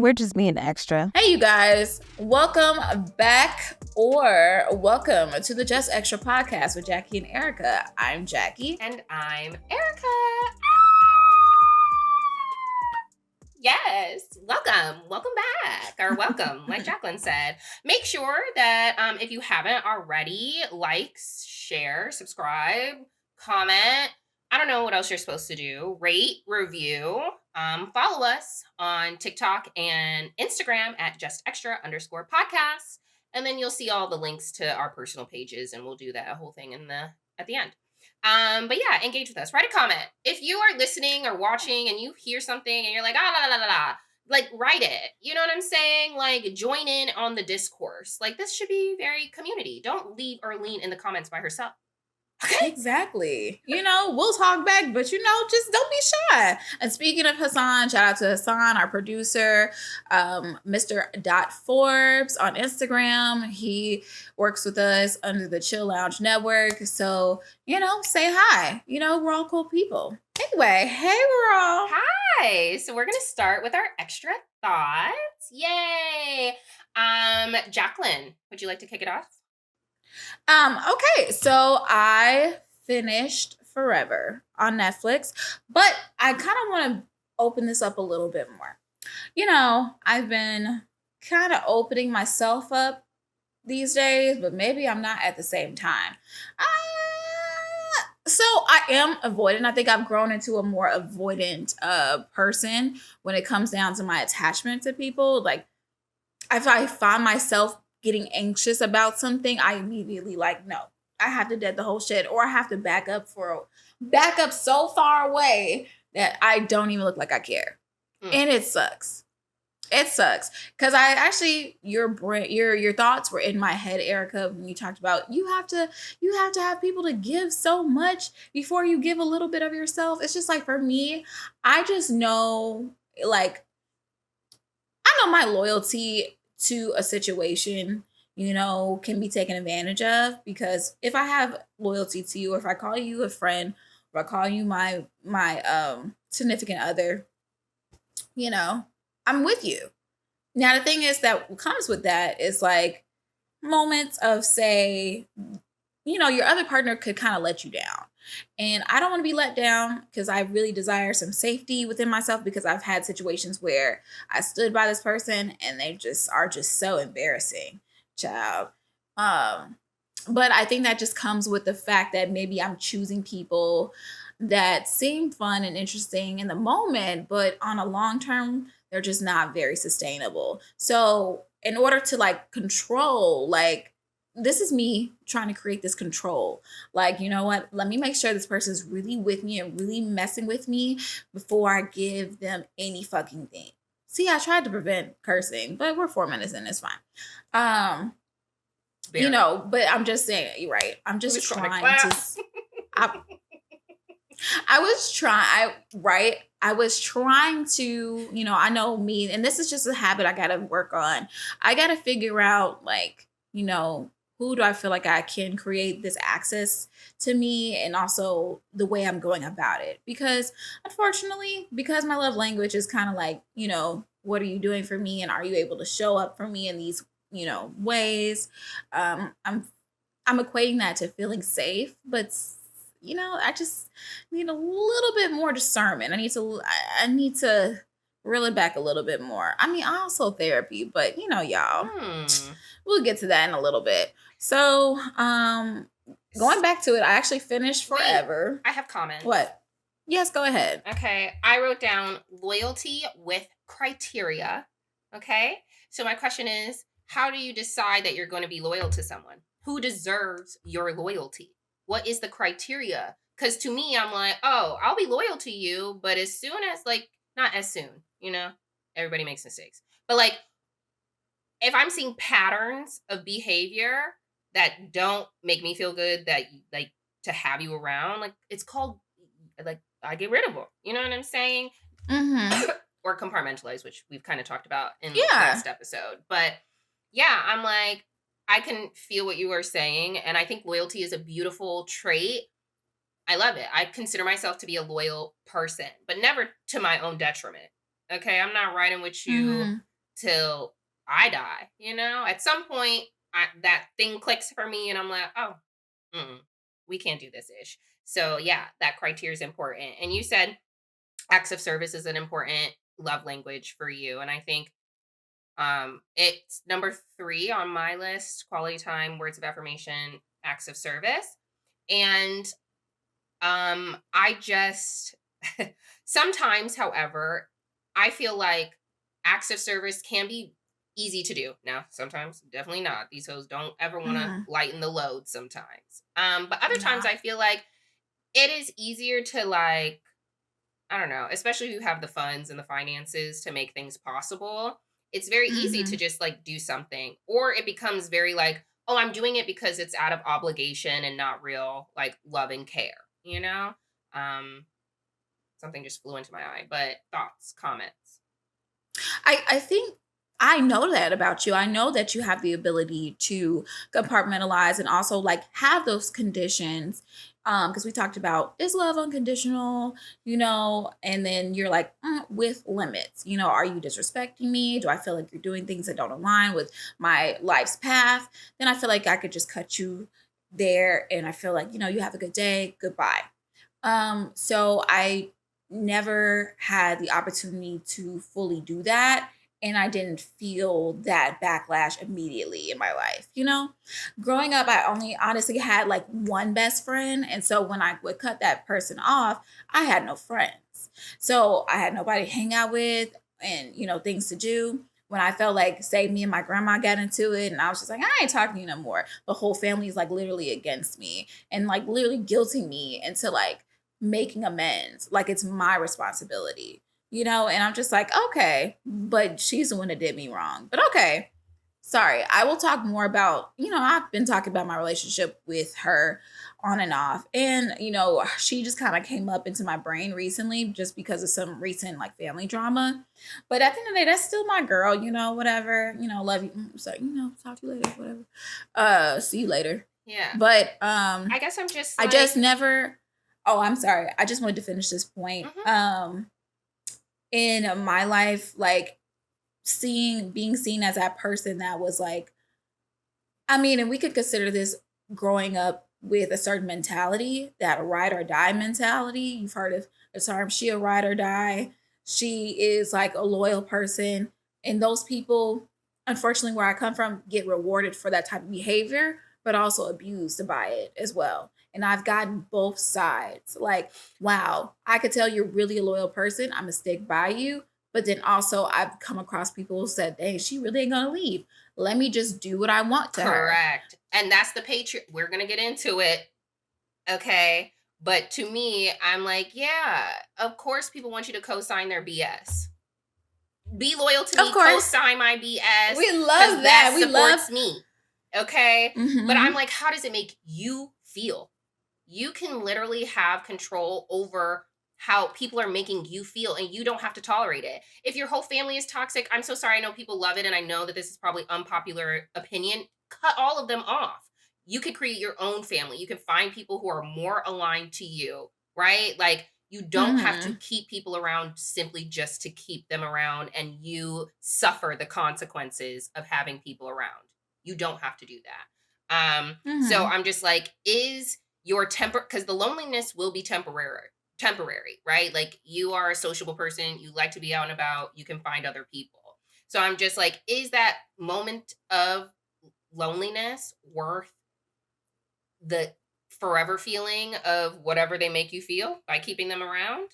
We're just being extra. Hey, you guys. Welcome back or welcome to the Just Extra podcast with Jackie and Erica. I'm Jackie. And I'm Erica. Yes, welcome back, or welcome, like Jacqueline said. Make sure that if you haven't already, like, share, subscribe, comment. I don't know what else you're supposed to do. Rate, review. Follow us on TikTok and Instagram at justextra_podcast. And then you'll see all the links to our personal pages, and we'll do that whole thing at the end. But yeah, engage with us. Write a comment. If you are listening or watching and you hear something and you're like, la la la la, like, write it. You know what I'm saying? Like, join in on the discourse. Like, this should be very community. Don't leave Erlene in the comments by herself. Okay. Exactly. We'll talk back, but just don't be shy. And speaking of Hassan, shout out to Hassan, our producer, Mr. Forbes on Instagram. He works with us under the Chill Lounge Network. So, say hi. We're all cool people. Anyway, hey, we're all. Hi. So we're going to start with our extra thoughts. Yay. Jacqueline, would you like to kick it off? Okay, so I finished Forever on Netflix, but I kind of want to open this up a little bit more. I've been kind of opening myself up these days, but maybe I'm not at the same time. So I am avoidant. I think I've grown into a more avoidant person when it comes down to my attachment to people. Like, if I find myself getting anxious about something, I immediately no, I have to dead the whole shit, or I have to back up so far away that I don't even look like I care. And it sucks. It sucks. Cause I actually, your thoughts were in my head, Erica, when you talked about you have to have people to give so much before you give a little bit of yourself. It's just for me, I just know, I know my loyalty to a situation, can be taken advantage of, because if I have loyalty to you, or if I call you a friend, or I call you my significant other, I'm with you. Now, the thing is that what comes with that is moments of, say, your other partner could kind of let you down. And I don't want to be let down, because I really desire some safety within myself, because I've had situations where I stood by this person and they are just so embarrassing, child. But I think that just comes with the fact that maybe I'm choosing people that seem fun and interesting in the moment, but on a long term, they're just not very sustainable. So in order to control, this is me trying to create this control. You know what? Let me make sure this person's really with me and really messing with me before I give them any fucking thing. See, I tried to prevent cursing, but we're 4 minutes in. It's fine. But I'm just saying, you're right. I'm just trying to. I was trying to, I know me, and this is just a habit I got to work on. I got to figure out, who do I feel like I can create this access to me, and also the way I'm going about it. Because unfortunately, because my love language is kind of what are you doing for me? And are you able to show up for me in these, ways? I'm equating that to feeling safe, but I just need a little bit more discernment. I need to reel it back a little bit more. I mean, also therapy, but y'all, we'll get to that in a little bit. So, going back to it, I actually finished Forever. Wait, I have comments. What? Yes, go ahead. Okay, I wrote down loyalty with criteria. Okay, so my question is, how do you decide that you're going to be loyal to someone? Who deserves your loyalty? What is the criteria? Because to me, I'm oh, I'll be loyal to you, but as soon as, not as soon, everybody makes mistakes. But if I'm seeing patterns of behavior that don't make me feel good, that to have you around, it's called, I get rid of them. You know what I'm saying? Mm-hmm. Or compartmentalize, which we've kind of talked about in the last episode. But yeah, I'm I can feel what you are saying. And I think loyalty is a beautiful trait. I love it. I consider myself to be a loyal person, but never to my own detriment. Okay. I'm not riding with you till I die, you know? At some point, that thing clicks for me and I'm like, "Oh, mm, we can't do this ish." So, yeah, that criteria is important. And you said acts of service is an important love language for you. And I think it's number 3 on my list: quality time, words of affirmation, acts of service. And I just sometimes, however, I feel like acts of service can be easy to do. Now, sometimes definitely not. These hoes don't ever want to Mhm. lighten the load sometimes. But other times Yeah. I feel like it is easier to, like, I don't know, especially if you have the funds and the finances to make things possible. It's very easy to Mhm. just like do something, or it becomes very like, oh, I'm doing it because it's out of obligation and not real like love and care, you know? Um, Something just flew into my eye, but thoughts, comments. I think I know that about you. I know that you have the ability to compartmentalize and also like have those conditions. Because we talked about, is love unconditional, and then you're like, with limits. Are you disrespecting me? Do I feel like you're doing things that don't align with my life's path? Then I feel like I could just cut you there, and I feel like, you have a good day, goodbye. So I never had the opportunity to fully do that. And I didn't feel that backlash immediately in my life. Growing up, I only honestly had like one best friend. And so when I would cut that person off, I had no friends. So I had nobody to hang out with and, things to do. When I felt like, say, me and my grandma got into it, and I was just like, I ain't talking to you no more. The whole family is like literally against me and like literally guilting me into like making amends like it's my responsibility, and I'm just like, okay, but she's the one that did me wrong, but okay, sorry. I will talk more about, I've been talking about my relationship with her on and off, and she just kind of came up into my brain recently just because of some recent like family drama. But at the end of the day, that's still my girl, whatever, love you. So, talk to you later, whatever. See you later. Yeah. But I guess I'm just I like, just never. Oh, I'm sorry. I just wanted to finish this point. mhm, In my life, like being seen as that person that was like, I mean, and we could consider this growing up with a certain mentality, that ride or die mentality. You've heard of the term, she a ride or die. She is like a loyal person. And those people, unfortunately, where I come from, get rewarded for that type of behavior, but also abused by it as well. And I've gotten both sides. Like, wow, I could tell you're really a loyal person. I'm gonna stick by you. But then also I've come across people who said, dang, she really ain't gonna leave. Let me just do what I want to her. correct. And that's the patriot. We're gonna get into it. Okay. But to me, I'm like, yeah, of course people want you to co-sign their BS. Be loyal to Of me, course. co-sign my BS, We because love that. that We love. supports me. Okay. But I'm Mhm. like, how does it make you feel? You can literally have control over how people are making you feel, and you don't have to tolerate it. If your whole family is toxic, I'm so sorry. I know people love it, and I know that this is probably unpopular opinion. Cut all of them off. You could create your own family. You can find people who are more aligned to you, right? Like, you don't have to Mhm. keep people around simply just to keep them around, and you suffer the consequences of having people around. You don't have to do that. So Mhm. I'm just like, is your temper, because the loneliness will be temporary, right? Like, you are a sociable person, you like to be out and about, you can find other people. So I'm just like, is that moment of loneliness worth the forever feeling of whatever they make you feel by keeping them around?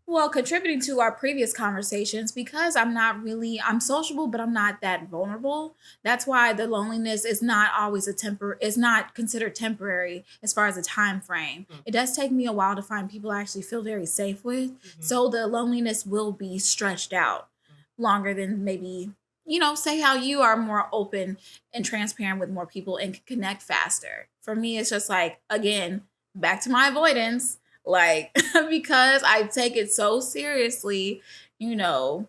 Well, contributing to our previous conversations, because I'm sociable, but I'm not that vulnerable. That's why the loneliness is not always is not considered temporary as far as a time frame. Mm, It does take me a while to find people I actually feel very safe with. mhm, So the loneliness will be stretched out mm. longer than maybe, say how you are more open and transparent with more people and can connect faster. For me, it's just like, again, back to my avoidance, like because I take it so seriously, or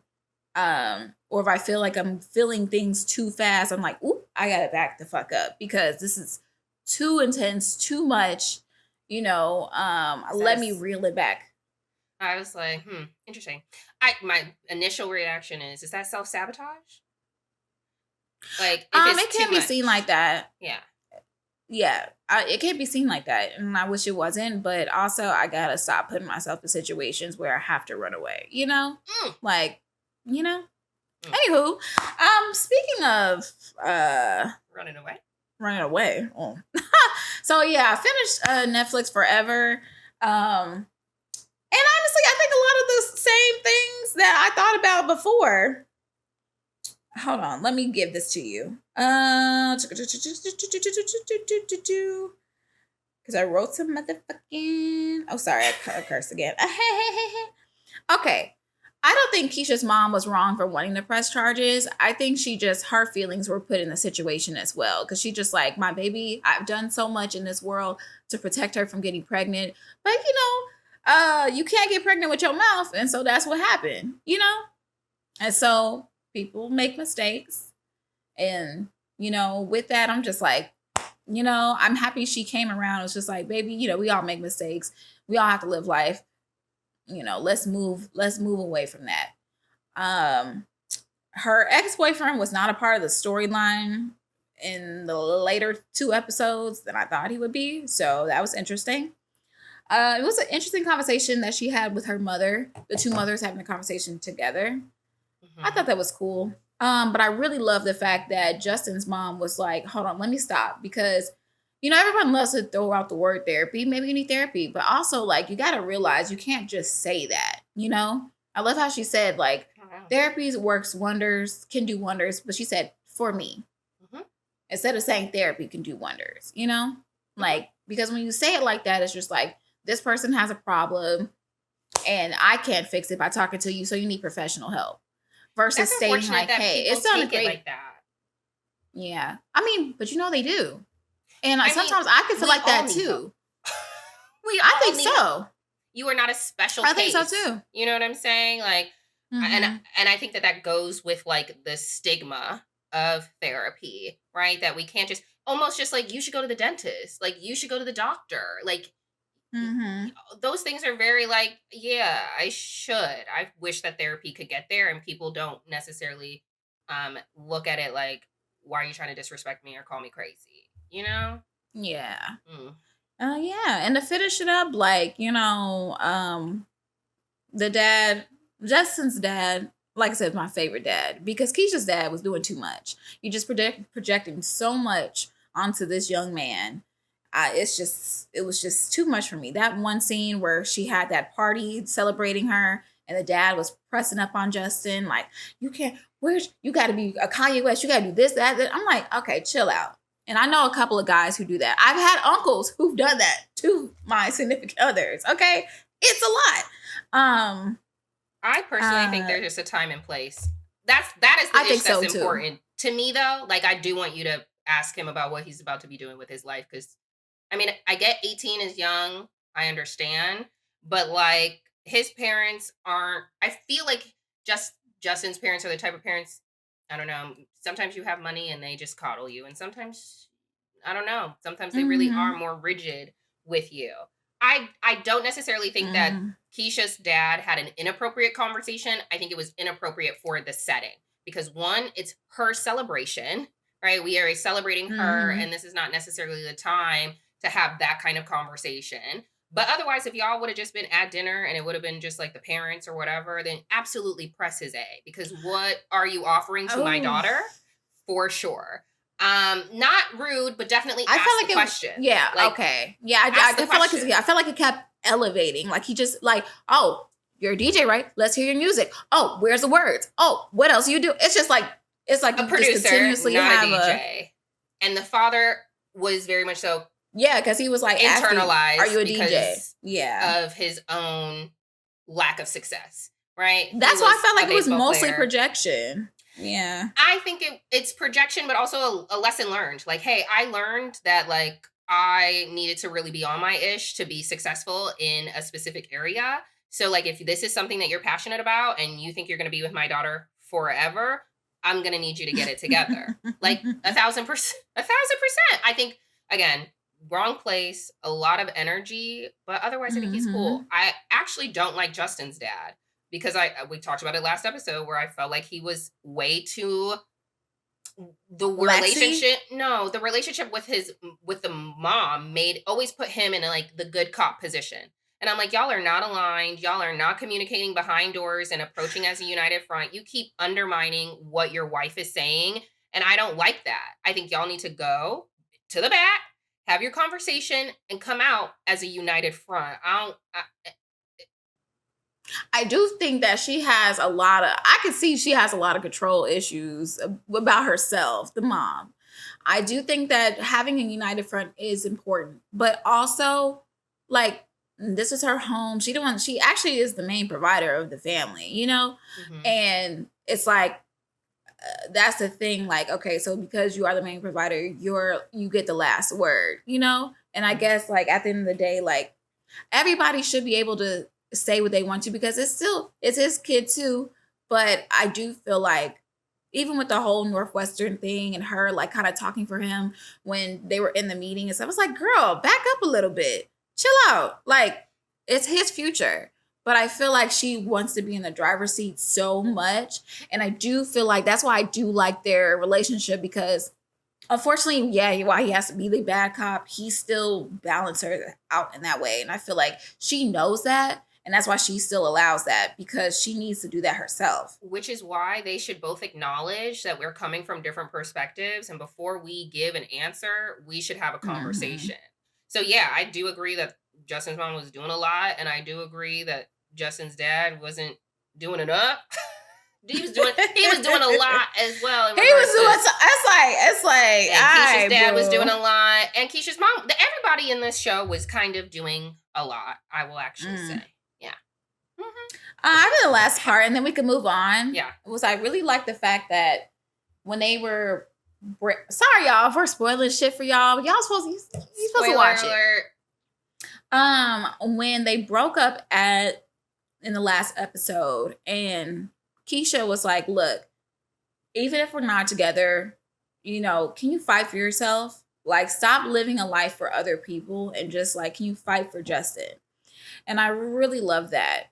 if I feel like I'm feeling things too fast, I'm like, oop, I gotta back the fuck up because this is too intense, too much, let me Sis, reel it back. I was like, interesting. My initial reaction is that self-sabotage? Like, if it's It too can be seen like much. that. Yeah. Yeah, it can't be seen like that, and I wish it wasn't. But also, I gotta stop putting myself in situations where I have to run away. Mm, Like, you know. mm. Anywho, speaking of Running away. running away. Oh. So yeah, I finished Netflix Forever. And honestly, I think a lot of the same things that I thought about before. Hold on, let me give this to you. Because I wrote some motherfucking. Oh, sorry, I cursed again. Okay. I don't think Keisha's mom was wrong for wanting to press charges. I think her feelings were put in the situation as well. Because she just like, my baby, I've done so much in this world to protect her from getting pregnant. But, you can't get pregnant with your mouth. And so that's what happened. And so people make mistakes. And, with that, I'm just like, I'm happy she came around. It's just like, baby, we all make mistakes. We all have to live life. Let's move away from that. Her ex-boyfriend was not a part of the storyline in the later 2 episodes than I thought he would be. So that was interesting. It was an interesting conversation that she had with her mother, the two mothers having a conversation together. I thought that was cool. But I really love the fact that Justin's mom was like, hold on, let me stop. Because, everyone loves to throw out the word therapy. Maybe you need therapy. But also, like, you got to realize you can't just say that. I love how she said, like, therapy works wonders, can do wonders. But she said, for me. Mm-hmm. Instead of saying therapy can do wonders. Like, because when you say it like that, it's just like, this person has a problem and I can't fix it by talking to you. So you need professional help. Versus That's stating unfortunate like, that hey, people it's not a take it great. like that. Yeah. I mean, but they do. And I sometimes mean, I can feel we like all that need too. help. We I all think need so. help. You are not a special I case. think so too. You know what I'm saying? Like, and Mhm. I think that goes with like the stigma of therapy, right? That we can't just almost just like, you should go to the dentist, like you should go to the doctor, like Mhm. those things are very like, yeah, I should. I wish that therapy could get there, and people don't necessarily look at it like, why are you trying to disrespect me or call me crazy? You know? Yeah. Mm. Yeah. And to finish it up, like, the dad, Justin's dad, like I said, my favorite dad, because Keisha's dad was doing too much. You just projecting so much onto this young man. It was just too much for me. That one scene where she had that party celebrating her, and the dad was pressing up on Justin, like, you can't, you got to be a Kanye West, you got to do this, that. I'm like, okay, chill out. And I know a couple of guys who do that. I've had uncles who've done that to my significant others. Okay, it's a lot. I personally think there's just a time and place. That is the I ish think that's so too. important to me, though. Like, I do want you to ask him about what he's about to be doing with his life, because I mean, I get 18 is young, I understand, but like his parents aren't. I feel like just Justin's parents are the type of parents. I don't know. Sometimes you have money and they just coddle you, and sometimes I don't know. Sometimes they really are Mm-hmm. more rigid with you. I don't necessarily think that Mm-hmm. Keisha's dad had an inappropriate conversation. I think it was inappropriate for the setting because one, it's her celebration, right? We are celebrating her, Mm-hmm. and this is not necessarily the time to have that kind of conversation. But otherwise, if y'all would have just been at dinner and it would have been just like the parents or whatever, then absolutely press his A, because what are you offering to my Oh, daughter? For sure. Not rude, but definitely I ask felt the like questions. yeah, Like, okay. Yeah, ask the I felt like questions. I felt like it kept elevating. Like he just like, oh, you're a DJ, right? Let's hear your music. Oh, where's the words? Oh, what else you do? It's like A you just producer, continuously not a have a DJ. And the father was very much so yeah, because he was like asking, are you internalized a DJ? because Yeah. of his own lack of success, right? He That's why I was felt a like it was baseball mostly player. projection. Yeah. I think it's projection, but also a lesson learned. Like, hey, I learned that like I needed to really be on my ish to be successful in a specific area. So like, if this is something that you're passionate about and you think you're going to be with my daughter forever, I'm going to need you to get it together. Like 1,000%, 1,000%. I think again, wrong place, a lot of energy, but otherwise I think he's cool. Mhm. I actually don't like Justin's dad because I we talked about it last episode where I felt like he was way too the Lexi? relationship no, the relationship with his with the mom made always put him in like the good cop position. And I'm like, y'all are not aligned. Y'all are not communicating behind doors and approaching as a united front. You keep undermining what your wife is saying. And I don't like that. I think y'all need to go to the back, have your conversation, and come out as a united front. I do think that she has a lot of, I can see she has a lot of control issues about herself, the mom. I do think that having a united front is important, but also, like, this is her home. She actually is the main provider of the family, you know? Mhm. And it's like, that's the thing. Like, okay, so because you are the main provider, you get the last word, you know? And I Mhm. guess, like, at the end of the day, like, everybody should be able to say what they want to because it's his kid too. But I do feel like even with the whole Northwestern thing and her like kind of talking for him when they were in the meeting and stuff, I was like, girl, back up a little bit. Chill out. Like, it's his future. But I feel like she wants to be in the driver's seat so much. And I do feel like that's why I do like their relationship because unfortunately, yeah, while he has to be the bad cop, he still balances her out in that way. And I feel like she knows that. And that's why she still allows that because she needs to do that herself. Which is why they should both acknowledge that we're coming from different perspectives. And before we give an answer, we should have a Hmm. conversation. So, yeah, I do agree that Justin's mom was doing a lot. And I do agree that Justin's dad wasn't doing enough. He was doing a lot as well in He regards was doing to, so, it's like, and all Keisha's right, dad was doing boo. a lot, and Keisha's mom. Everybody in this show was kind of doing a lot. I will actually say, Mm. yeah. Hmm. I did the last part, and then we can move on. Yeah. Was I really like the fact that when they were, sorry y'all for spoiling shit for y'all. Y'all you supposed to Spoiler watch it. alert. When they broke up at in the last episode, and Keisha was like, "Look, even if we're not together, can you fight for yourself? Like, stop living a life for other people and just like, can you fight for Justin?" And I really love that.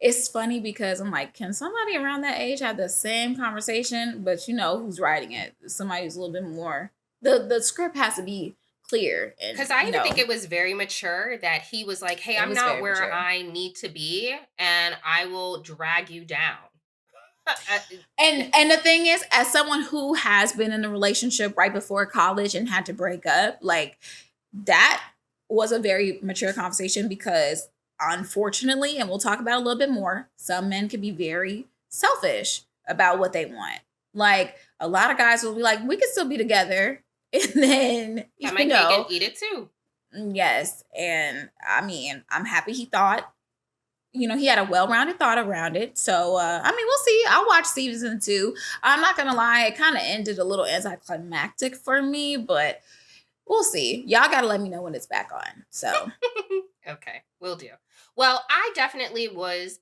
It's funny because I'm like, can somebody around that age have the same conversation? But you know who's writing it? Somebody who's a little bit more. The script has to be clear, and Because I even think it was very mature that he was like, "Hey, it I'm was not very where mature. I need to be, and I will drag you down." Uh, And the thing is, as someone who has been in a relationship right before college and had to break up, like that was a very mature conversation because unfortunately, and we'll talk about it a little bit more, some men can be very selfish about what they want. Like a lot of guys will be like, we can still be together. And then, Have my cake and eat it too. yes. And I mean, I'm happy he thought he had a well-rounded thought around it. So I mean, we'll see. I'll watch season 2. I'm not gonna lie, it kind of ended a little anticlimactic for me, but we'll see. Y'all gotta let me know when it's back on. So Okay, will do. Well, I definitely was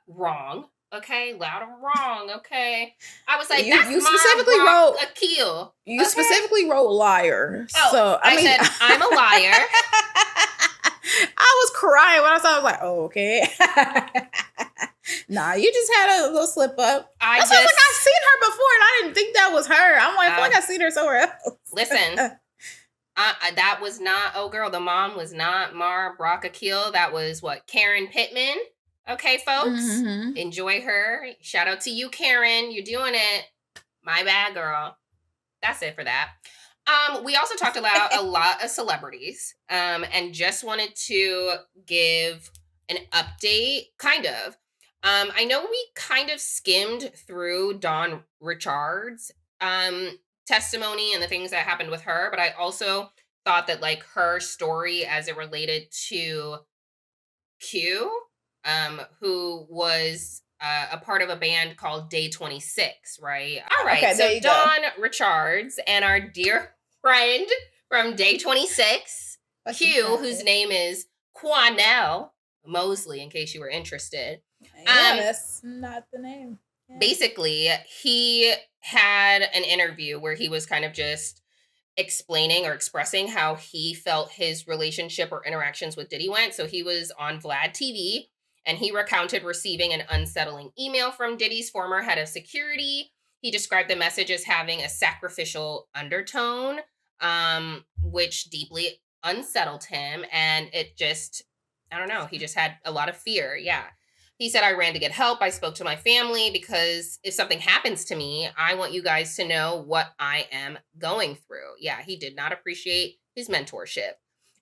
wrong. Okay, loud and wrong. Okay, I was like, you "That's you my specifically Brock wrote Akil." you Okay. specifically wrote liar. Oh, So I I mean, said I'm a liar. I was crying when I saw. I was like, oh, okay. Nah, you just had a little slip up. I That's why I was like, I've just seen her before, and I didn't think that was her. I'm like, I feel uh, like I've seen her somewhere else. listen. That was not. Oh, girl, the mom was not Mar Brock Akil. That was what Karen Pittman. Okay, folks, Hmm. enjoy her. Shout out to you, Karen. You're doing it. My bad, girl. That's it for that. We also talked about a lot of celebrities, and just wanted to give an update, kind of. I know we kind of skimmed through Dawn Richards' testimony and the things that happened with her, but I also thought that like her story as it related to Q, who was a part of a band called Day 26, right? All right. Okay, there So you go. Dawn Richards and our dear friend from Day 26, Fucking Q, whose crackhead. name is Quanell Mosley, in case you were interested. Yeah, Um, that's not the name. Yeah. Basically, he had an interview where he was kind of just explaining or expressing how he felt his relationship or interactions with Diddy went. So he was on Vlad TV and he recounted receiving an unsettling email from Diddy's former head of security. He described the message as having a sacrificial undertone, which deeply unsettled him. And it just, I don't know, he just had a lot of fear. Yeah. He said, I ran to get help. I spoke to my family because if something happens to me, I want you guys to know what I am going through. Yeah, he did not appreciate his mentorship.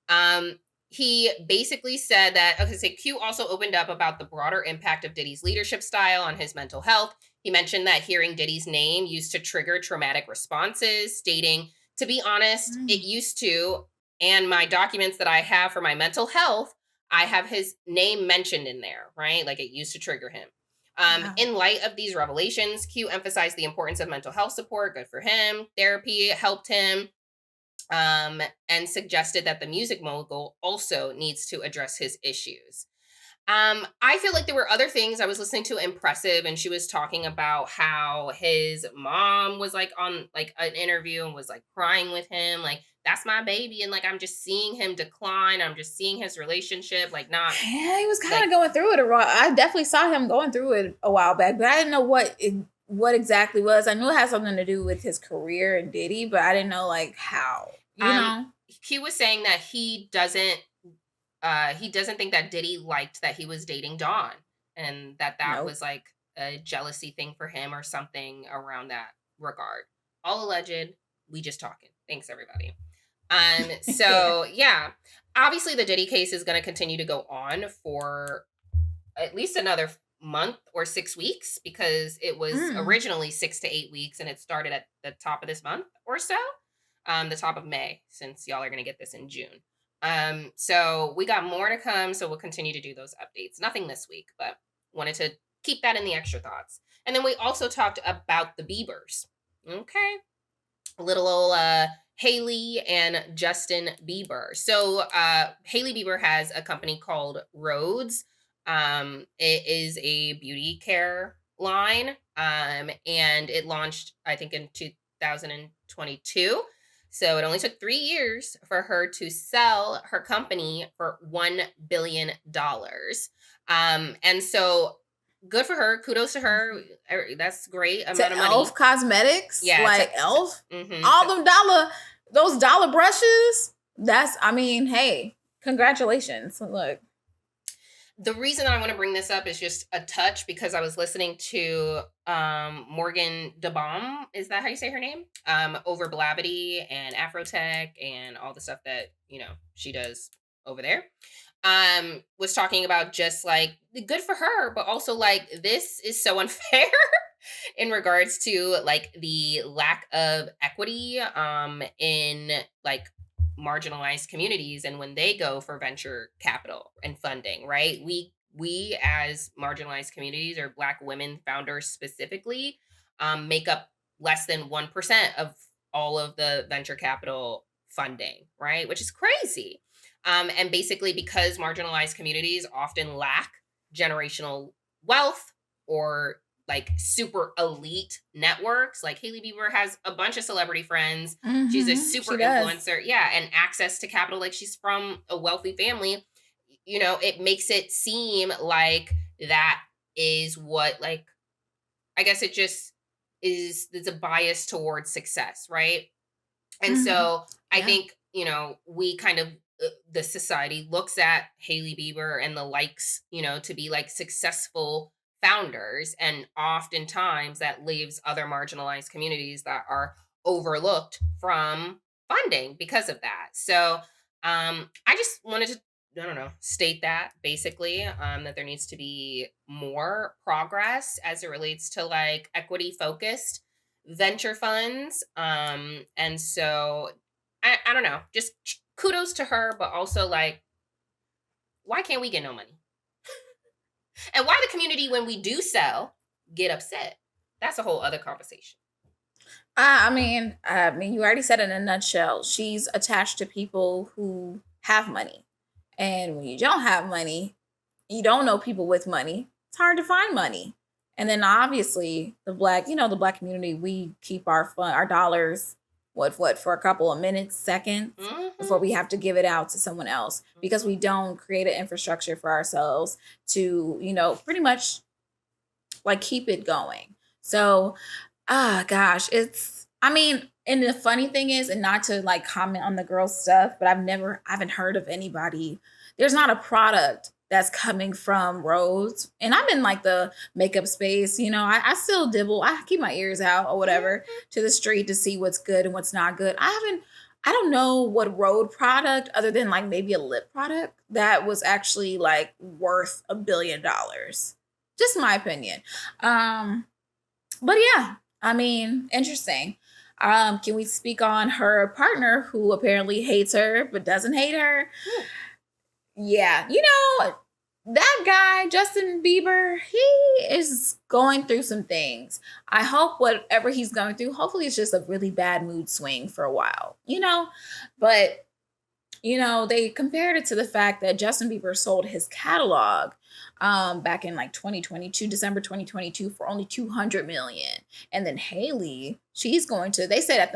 Um, he basically said that, okay, so Q also opened up about the broader impact of Diddy's leadership style on his mental health. He mentioned that hearing Diddy's name used to trigger traumatic responses, stating, to be honest, it Mm. used to, and my documents that I have for my mental health, I have his name mentioned in there, right? Like it used to trigger him. Wow. In light of these revelations, Q emphasized the importance of mental health support. Good for him. Therapy helped him, and suggested that the music mogul also needs to address his issues. I feel like there were other things I was listening to impressive, and she was talking about how his mom was like on like an interview and was like crying with him, like that's my baby, and like I'm just seeing him decline. I'm just seeing his relationship like not Yeah, he was kind like of going through it a while. I definitely saw him going through it a while back, but I didn't know what exactly was. I knew it had something to do with his career and Diddy, but I didn't know like how. You um know? he was saying that he doesn't think that Diddy liked that he was dating Dawn, and that Nope. was like a jealousy thing for him or something around that regard. All alleged. We just talking. Thanks everybody. Yeah. So yeah, obviously the Diddy case is going to continue to go on for at least another month or 6 weeks because it was Mm. originally 6 to 8 weeks and it started at the top of this month or so, the top of May, since y'all are going to get this in June. So we got more to come, so we'll continue to do those updates. Nothing this week, but wanted to keep that in the extra thoughts. And then we also talked about the Biebers. Okay, little old Haley and Justin Bieber. So Haley Bieber has a company called Rhodes. It is a beauty care line, and it launched I think in 2022. So it only took 3 years for her to sell her company for $1 billion. And so good for her. Kudos to her. That's great To amount of Elf money. Cosmetics, Yeah, like Elf, to all them those dollar brushes. That's, I mean, hey, congratulations. Look, the reason I want to bring this up is just a touch because I was listening to Morgan DeBaum, is that how you say her name? Over Blavity and Afrotech and all the stuff that, she does over there. Was talking about just like good for her, but also like this is so unfair in regards to like the lack of equity in like marginalized communities and when they go for venture capital and funding, right? We as marginalized communities or black women founders specifically make up less than 1% of all of the venture capital funding, right? Which is crazy. And basically because marginalized communities often lack generational wealth or like super elite networks. Like Haley Bieber has a bunch of celebrity friends. She's a she super does. influencer. Yeah. And access to capital. Like she's from a wealthy family. It makes it seem like that is what, like, I guess it just is, it's a bias towards success. Right. And Hmm. so I Yeah. think, we kind of, the society looks at Haley Bieber and the likes, to be like successful founders. And oftentimes that leaves other marginalized communities that are overlooked from funding because of that. So I just wanted to, I don't know, state that basically, that there needs to be more progress as it relates to like equity focused venture funds. And so I don't know, just kudos to her, but also like, why can't we get no money? And why the community, when we do sell, get upset? That's a whole other conversation. I mean, you already said it in a nutshell. She's attached to people who have money, and when you don't have money, you don't know people with money. It's hard to find money. And then obviously the black community, we keep our dollars for a couple of minutes, seconds before we have to give it out to someone else because we don't create an infrastructure for ourselves to, pretty much like keep it going. So, gosh, and the funny thing is, and not to like comment on the girl stuff, but I haven't heard of anybody. There's not a product that's coming from Rhodes. And I'm in like the makeup space, I still dibble. I keep my ears out or whatever to the street to see what's good and what's not good. I don't know what Rhode product other than like maybe a lip product that was actually like worth $1 billion. Just my opinion. But yeah, interesting. Can we speak on her partner who apparently hates her but doesn't hate her? Yeah, that guy, Justin Bieber, he is going through some things. I hope whatever he's going through, hopefully it's just a really bad mood swing for a while, But, they compared it to the fact that Justin Bieber sold his catalog back in like 2022, December 2022 for only 200 million. And then Haley, they said at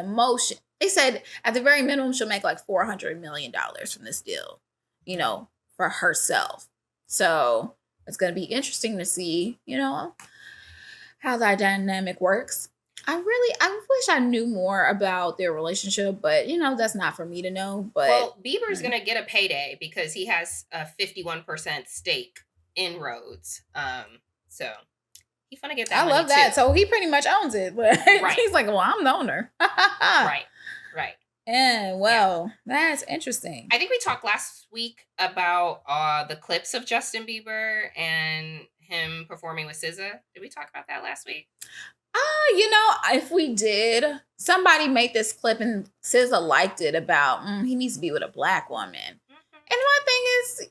the very minimum, she'll make like $400 million from this deal, for herself. So it's going to be interesting to see, how that dynamic works. I wish I knew more about their relationship, but that's not for me to know. But Bieber's going to get a payday because he has a 51% stake in Rhodes. So he's gonna get that. I love that. Too. So he pretty much owns it, but he's like, well, I'm the owner. Right. And that's interesting. I think we talked last week about the clips of Justin Bieber and him performing with SZA. Did we talk about that last week? If we did, somebody made this clip and SZA liked it about he needs to be with a black woman. And my thing is,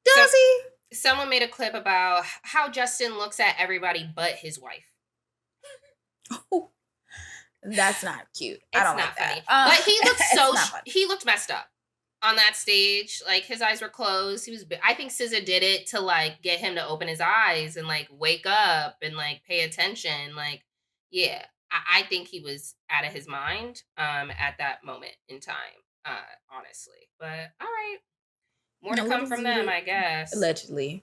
does he? Someone made a clip about how Justin looks at everybody but his wife. Oh, that's not cute. It's I don't not like funny. That. But he looked messed up on that stage. Like his eyes were closed. I think SZA did it to like get him to open his eyes and like wake up and like pay attention. Like, yeah, I think he was out of his mind at that moment in time. Honestly, but all right. More to come from them, I guess. Allegedly.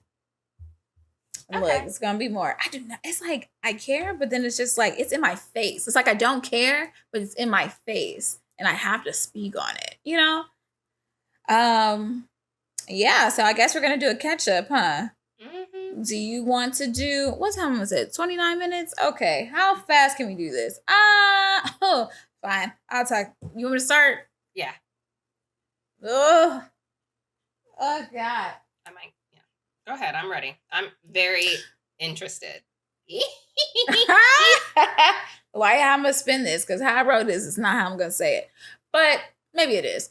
Okay. Look, it's gonna be more. I do not. It's like I care, but then it's just like it's in my face. It's like I don't care, but it's in my face, and I have to speak on it. Yeah. So I guess we're gonna do a catch-up, huh? Mm-hmm. Do you want to do? What time was it? 29 minutes. Okay. How fast can we do this? Fine. I'll talk. You want me to start? Yeah. Ugh. Oh God. Go ahead. I'm ready. I'm very interested. Why I'm gonna spin this? Because how I wrote this is not how I'm gonna say it. But maybe it is.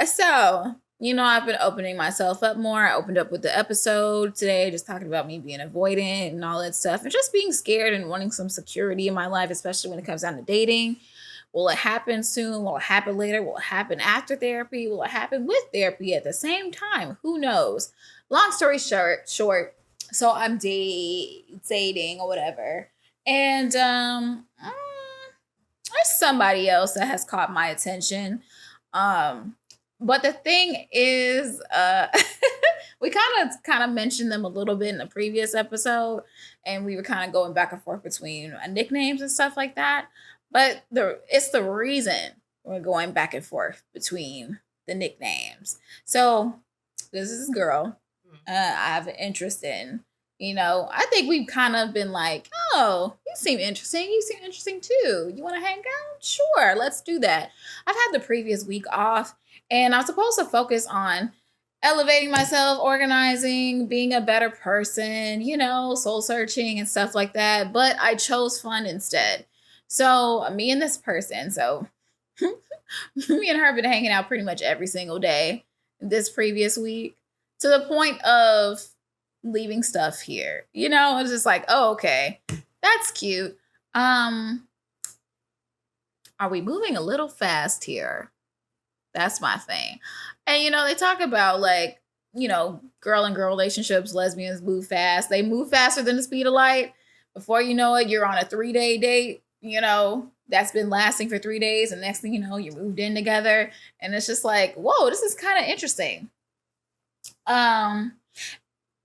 So I've been opening myself up more. I opened up with the episode today, just talking about me being avoidant and all that stuff, and just being scared and wanting some security in my life, especially when it comes down to dating. Will it happen soon? Will it happen later? Will it happen after therapy? Will it happen with therapy at the same time? Who knows? Long story short, so I'm dating or whatever. And there's somebody else that has caught my attention. But the thing is, we kind of mentioned them a little bit in the previous episode, and we were kind of going back and forth between nicknames and stuff like that. But it's the reason we're going back and forth between the nicknames. So this is a girl I have an interest in. I think we've kind of been like, oh, you seem interesting. You seem interesting too. You want to hang out? Sure, let's do that. I've had the previous week off, and I'm supposed to focus on elevating myself, organizing, being a better person, soul searching and stuff like that. But I chose fun instead. So me and this person, me and her have been hanging out pretty much every single day this previous week to the point of leaving stuff here. It's just like, oh, okay, that's cute. Are we moving a little fast here? That's my thing. And, they talk about like, girl and girl relationships, lesbians move fast. They move faster than the speed of light. Before you know it, you're on a 3-day date. that's been lasting for 3 days, and next thing you know, you moved in together, and it's just like, whoa, this is kind of interesting. Um,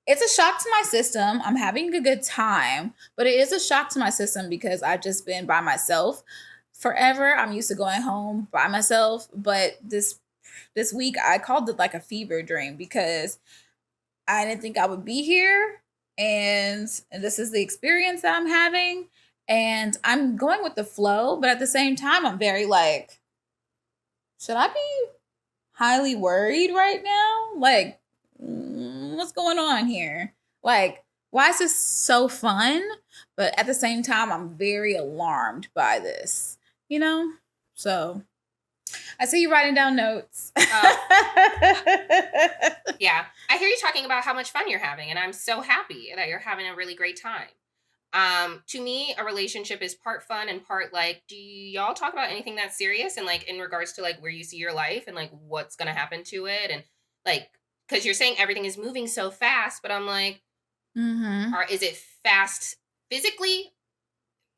it's a shock to my system. I'm having a good time, but it is a shock to my system because I've just been by myself forever. I'm used to going home by myself, but this week I called it like a fever dream because I didn't think I would be here, and this is the experience that I'm having, and I'm going with the flow, but at the same time I'm very like, should I be highly worried right now? Like, what's going on here? Like, why is this so fun? But at the same time, I'm very alarmed by this, you know? So I see you writing down notes. Yeah. I hear you talking about how much fun you're having, and I'm so happy that you're having a really great time. To me, a relationship is part fun and part like, do y'all talk about anything that's serious and like in regards to like where you see your life and like what's gonna happen to it and like because you're saying everything is moving so fast, but I'm like, Mm-hmm. is it fast physically?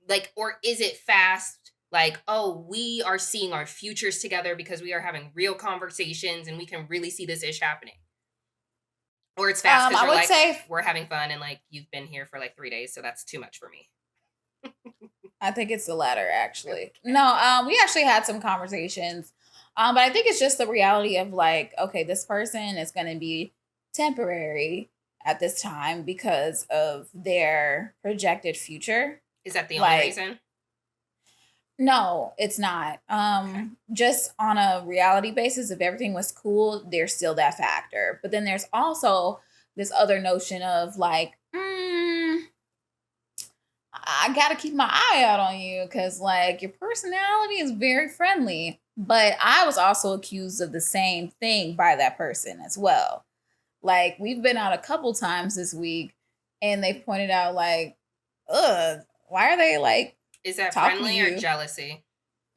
Like, or is it fast like, oh, we are seeing our futures together because we are having real conversations and we can really see this ish happening? Or it's fast because I you're would like, say we're having fun and like you've been here for like 3 days, so that's too much for me. I think it's the latter, actually. Okay. No, we actually had some conversations, but I think it's just the reality of like, okay, this person is going to be temporary at this time because of their projected future. Is that the only Like, reason? no, it's not. Okay. Just on a reality basis, if everything was cool, there's still that factor. But then there's also this other notion of like, I got to keep my eye out on you because, like, your personality is very friendly. But I was also accused of the same thing by that person as well. Like, we've been out a couple times this week, and they pointed out, like, ugh, why are they like Is that talking to friendly or you? jealousy?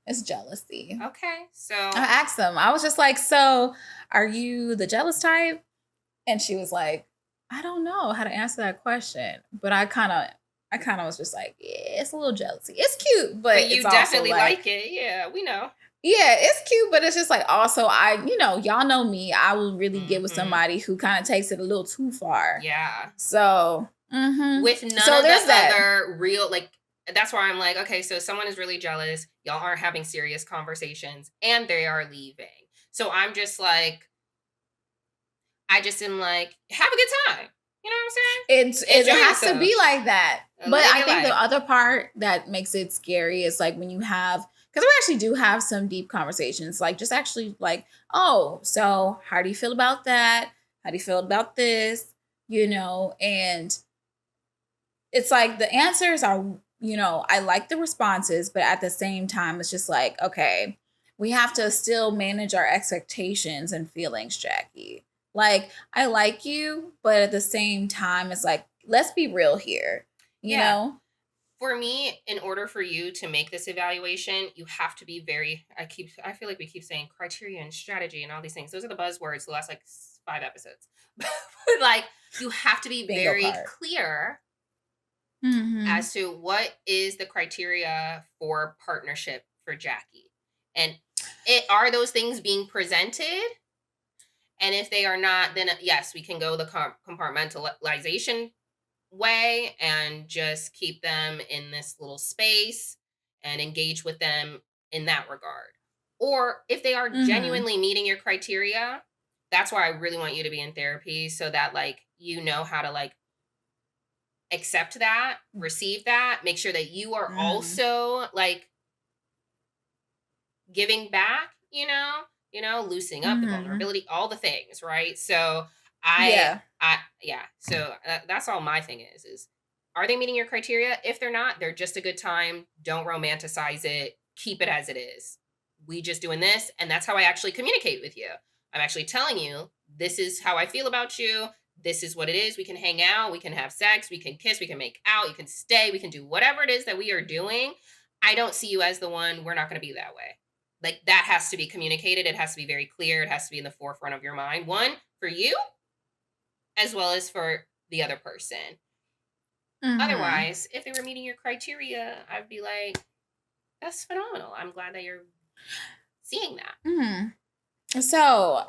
It's jealousy. Okay. I So, asked them, I was just like, so are you the jealous type? And she was like, I don't know how to answer that question. But I kind of was just like, yeah, it's a little jealousy. It's cute, but but it's you also definitely like, like it. Yeah, we know. yeah, it's cute, but it's just like also y'all know me. I will really get with Hmm. somebody who kind of takes it a little too far. Yeah. So, With none so of the there's that. other real, like, that's why I'm like, okay, so someone is really jealous. Y'all aren't having serious conversations and they are leaving. So I'm just like, I just am like, have a good time. You know what I'm It saying? Enjoy has to be yourself. like that. But Live I your think the life. other part that makes it scary is like when you have, because we actually do have some deep conversations, like just actually like, oh, so how do you feel about that? How do you feel about this? And it's like the answers are, I like the responses, but at the same time, it's just like, okay, we have to still manage our expectations and feelings, Jackie. Like, I like you, but at the same time, it's like, let's be real here, you Yeah. know? For me, in order for you to make this evaluation, you have to be very, I feel like we keep saying criteria and strategy and all these things. Those are the buzzwords the last like 5 episodes. But like, you have to be Bingo very card. clear Mm-hmm. as to what is the criteria for partnership for Jackie. And are those things being presented? And if they are not, then yes, we can go the compartmentalization way and just keep them in this little space and engage with them in that regard. Or if they are Mm-hmm. genuinely meeting your criteria, that's why I really want you to be in therapy so that like you know how to like accept that, receive that, make sure that you are Mm-hmm. also like giving back, loosening up the Mm-hmm. vulnerability, all the things, right? So I Yeah. I yeah, so that's all my thing is are they meeting your criteria? If they're not, they're just a good time. Don't romanticize it. Keep it as it is. We just doing this and that's how I actually communicate with you. I'm actually telling you this is how I feel about you. This is what it is. We can hang out, we can have sex, we can kiss, we can make out, you can stay, we can do whatever it is that we are doing. I don't see you as the one. We're not going to be that way. Like that has to be communicated. It has to be very clear. It has to be in the forefront of your mind. One, for you as well as for the other person. Mm-hmm. Otherwise, if they were meeting your criteria, I'd be like, That's phenomenal. I'm glad that you're seeing that. So,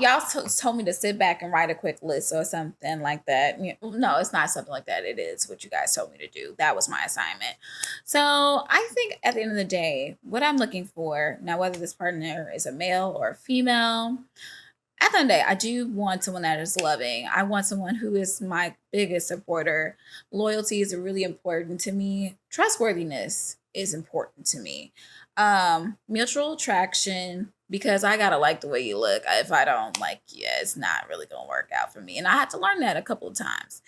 y'all told me to sit back and write a quick list or something like that. No, it's not something like that. It is what you guys told me to do. That was my assignment. So I think at the end of the day, what I'm looking for now, whether this partner is a male or a female, at the end of the day, I do want someone that is loving. I want someone who is my biggest supporter. Loyalty is really important to me. Trustworthiness is important to me. Mutual attraction, because I gotta like the way you look. If I don't like you, it's not really gonna work out for me. And I had to learn that a couple of times.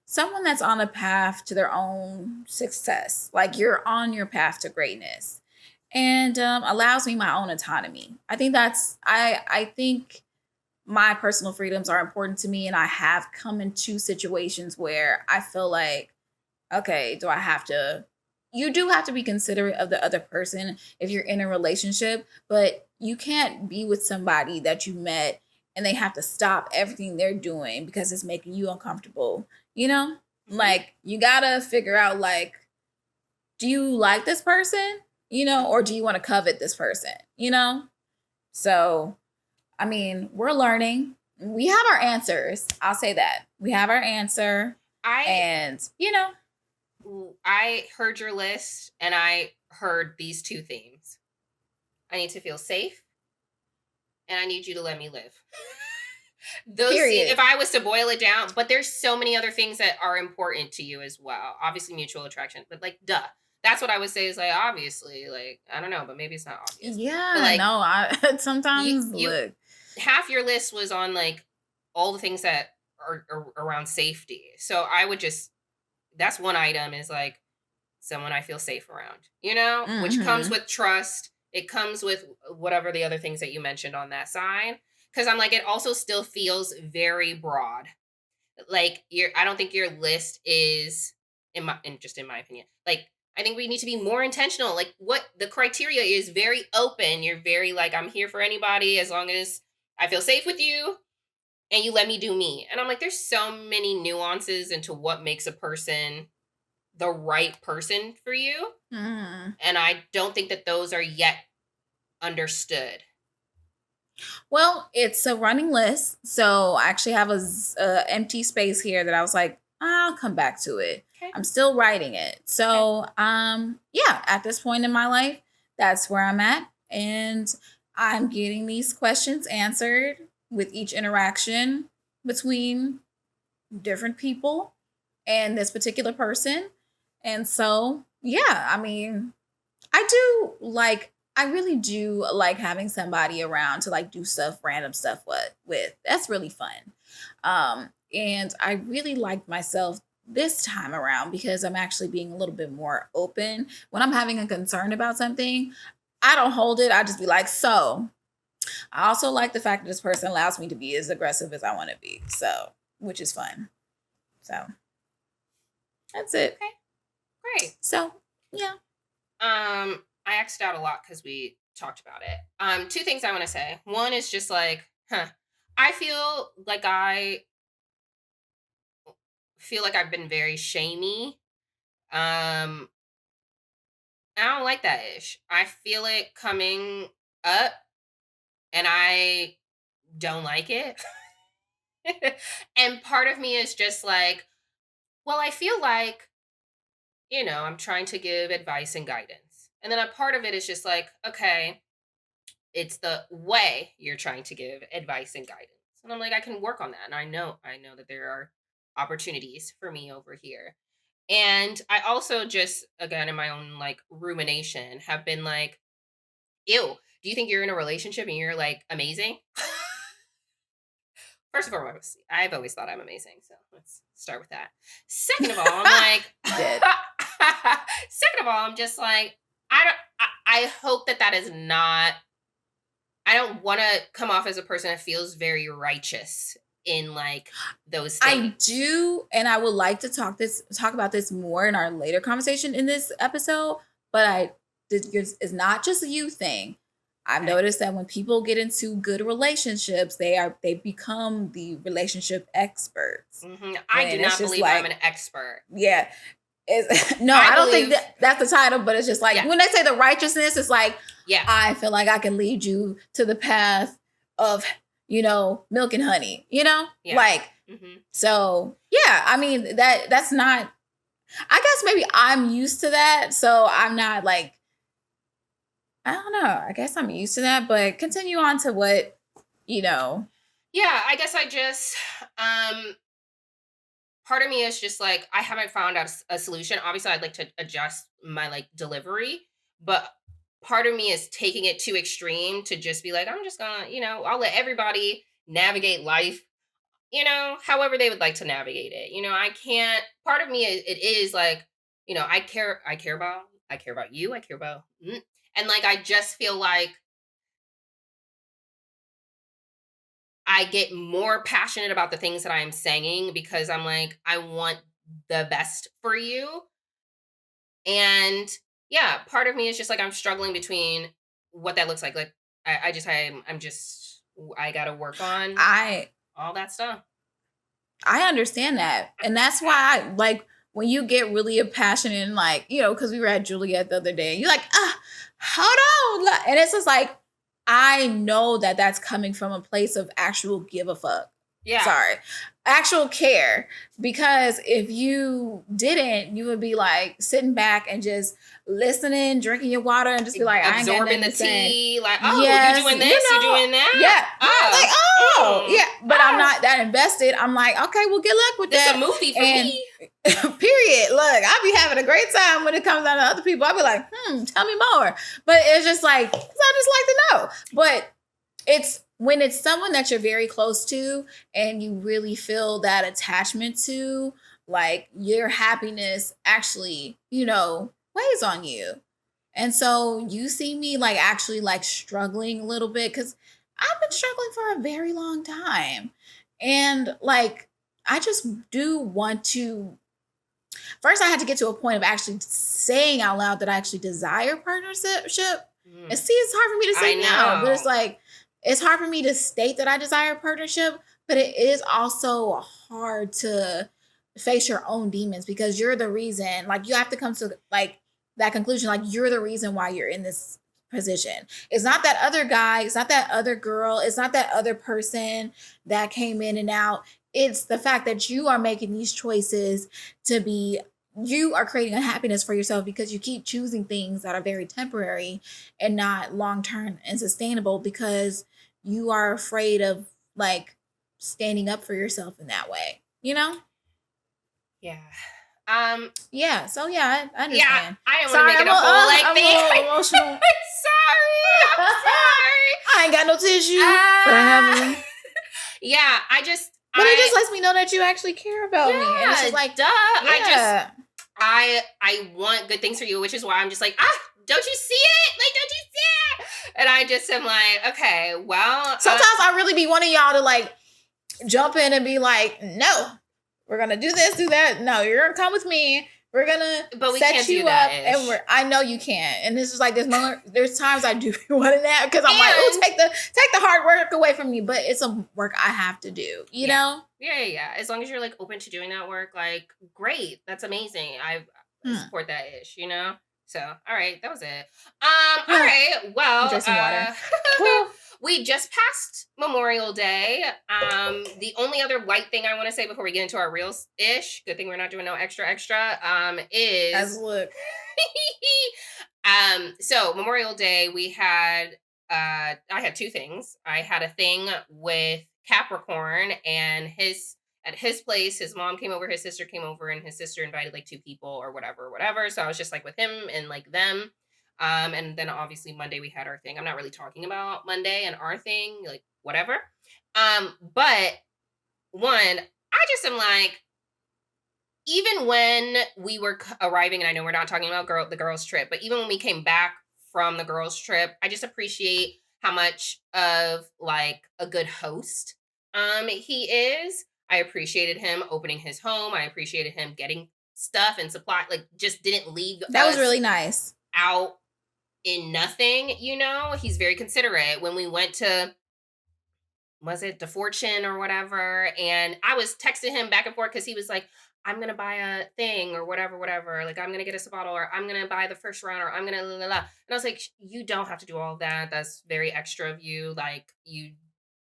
Someone that's on a path to their own success, like you're on your path to greatness, and allows me my own autonomy. I think I think my personal freedoms are important to me, and I have come into situations where I feel like, okay, do I have to? You do have to be considerate of the other person if you're in a relationship, but you can't be with somebody that you met and they have to stop everything they're doing because it's making you uncomfortable. Like you gotta figure out, like, do you like this person? Or do you want to covet this person? So, I mean, we're learning. We have our answers. I'll say that. We have our answer. I heard your list and I heard these two themes. I need to feel safe and I need you to let me live. If I was to boil it down, but there's so many other things that are important to you as well. Obviously mutual attraction, but like duh. That's what I would say is like obviously, like I don't know, but maybe it's not obvious. Yeah, but like, no, I sometimes look. Half your list was on like all the things that are around safety. So I would just that's one item is like someone I feel safe around, which comes with trust. It comes with whatever the other things that you mentioned on that side. Cause I'm like, it also still feels very broad. Like I don't think your list is in my opinion, like, I think we need to be more intentional. Like what the criteria is very open. You're very like, I'm here for anybody as long as I feel safe with you and you let me do me. And I'm like, there's so many nuances into what makes a person the right person for you. And I don't think that those are yet understood. Well, it's a running list. So I actually have a empty space here that I was like, I'll come back to it. Okay. I'm still writing it. So, yeah, at this point in my life, that's where I'm at. And I'm getting these questions answered with each interaction between different people and this particular person. And so, yeah, I mean, I really do like having somebody around to like do random stuff with. That's really fun. And I really liked myself this time around because I'm actually being a little bit more open. When I'm having a concern about something, I don't hold it. I just be like, so. I also like the fact that this person allows me to be as aggressive as I want to be. So, which is fun. So, that's it. Okay. Great. So, yeah. I X'd out a lot because we talked about it. Two things I want to say. One is just like, I feel like I've been very shamey. I don't like that ish. I feel it coming up and I don't like it. And part of me is just like, well, I feel like, I'm trying to give advice and guidance. And then a part of it is just like, okay, it's the way you're trying to give advice and guidance. And I'm like, I can work on that. And I know that there are opportunities for me over here. And I also just, again, in my own like rumination, have been like, ew, do you think you're in a relationship and you're like amazing? First and foremost, I've always thought I'm amazing. So let's start with that. Second of all, I'm like, second of all, I'm just like, I hope that is not, I don't want to come off as a person that feels very righteous in like those things. I do, and I would like to talk about this more in our later conversation in this episode, but it's not just a you thing. I've noticed that when people get into good relationships, they become the relationship experts. I do not believe I'm an expert. Yeah. No, I don't think that's the title, but it's just like when they say the righteousness, it's like, I feel like I can lead you to the path of, milk and honey, like, so yeah, I mean, that's not, I guess maybe I'm used to that. So I'm not like, I don't know. I guess I'm used to that, but continue on to what, Yeah, I guess I just, part of me is just like, I haven't found out a solution. Obviously, I'd like to adjust my like delivery, but part of me is taking it too extreme to just be like, I'm just gonna, I'll let everybody navigate life, however they would like to navigate it. I can't, part of me, it is like, I care about you, I care about, and like, I just feel like I get more passionate about the things that I'm saying because I'm like, I want the best for you. And yeah, part of me is just like, I'm struggling between what that looks like. Like, I gotta work on all that stuff. I understand that. And that's why I like when you get really passionate and like, because we were at Juliet the other day, and you're like, hold on. And it's just like, I know that that's coming from a place of actual give a fuck. Yeah. Sorry. Actual care. Because if you didn't, you would be like sitting back and just listening, drinking your water, and just be like, absorbing the tea. Like, yes, you're doing this, you're doing that. Yeah. Yeah. But I'm not that invested. I'm like, okay, well, good luck with that. It's a movie for me. Period. Look, I'll be having a great time when it comes down to other people. I'll be like, tell me more. But it's just like, I just like to know. But it's when it's someone that you're very close to and you really feel that attachment to, like your happiness actually, weighs on you. And so you see me like actually like struggling a little bit because I've been struggling for a very long time. And like, I just do want to. First, I had to get to a point of actually saying out loud that I actually desire partnership. And see, it's hard for me to say now, but it's like, it's hard for me to state that I desire partnership, but it is also hard to face your own demons because you're the reason, like you have to come to like that conclusion, like you're the reason why you're in this position. It's not that other guy, it's not that other girl, it's not that other person that came in and out. It's the fact that you are making these choices you are creating unhappiness for yourself because you keep choosing things that are very temporary and not long-term and sustainable because you are afraid of like standing up for yourself in that way, Yeah. Yeah. So yeah, I understand. Yeah, I don't want to make it a whole like thing. I'm emotional. I'm sorry. I ain't got no tissue, but I have one. Yeah, But it just lets me know that you actually care about me. And it's just like, duh. Yeah. I want good things for you, which is why I'm just like, don't you see it? Like, don't you see it? And I just am like, okay, well. Sometimes I really be wanting y'all to like jump in and be like, no, we're going to do this, do that. No, you're going to come with me. We're going to set you up. And I know you can't. And this is like, there's times I do want that because I'm like, oh, take the hard work away from me. But it's a work I have to do, you know? Yeah. As long as you're like open to doing that work, like, great. That's amazing. I support that ish, So, all right, that was it. All right, well, drink some water. We just passed Memorial Day. The only other light thing I want to say before we get into our reels ish, good thing we're not doing no extra, is as look. So Memorial Day we had I had two things. I had a thing with Capricorn and at his place, his mom came over, his sister came over, and his sister invited like two people or whatever. So I was just like with him and like them. And then obviously Monday we had our thing. I'm not really talking about Monday and our thing, like whatever. But one, I just am like, even when we were arriving, and I know we're not talking about the girls' trip, but even when we came back from the girls' trip, I just appreciate how much of like a good host he is. I appreciated him opening his home. I appreciated him getting stuff and supply, like just didn't leave. That was really nice. Out in nothing, he's very considerate. When we went to, was it the Fortune or whatever? And I was texting him back and forth because he was like, I'm gonna buy a thing or whatever. Like I'm gonna get us a bottle or I'm gonna buy the first round or I'm gonna la la la. And I was like, you don't have to do all of that. That's very extra of you. Like you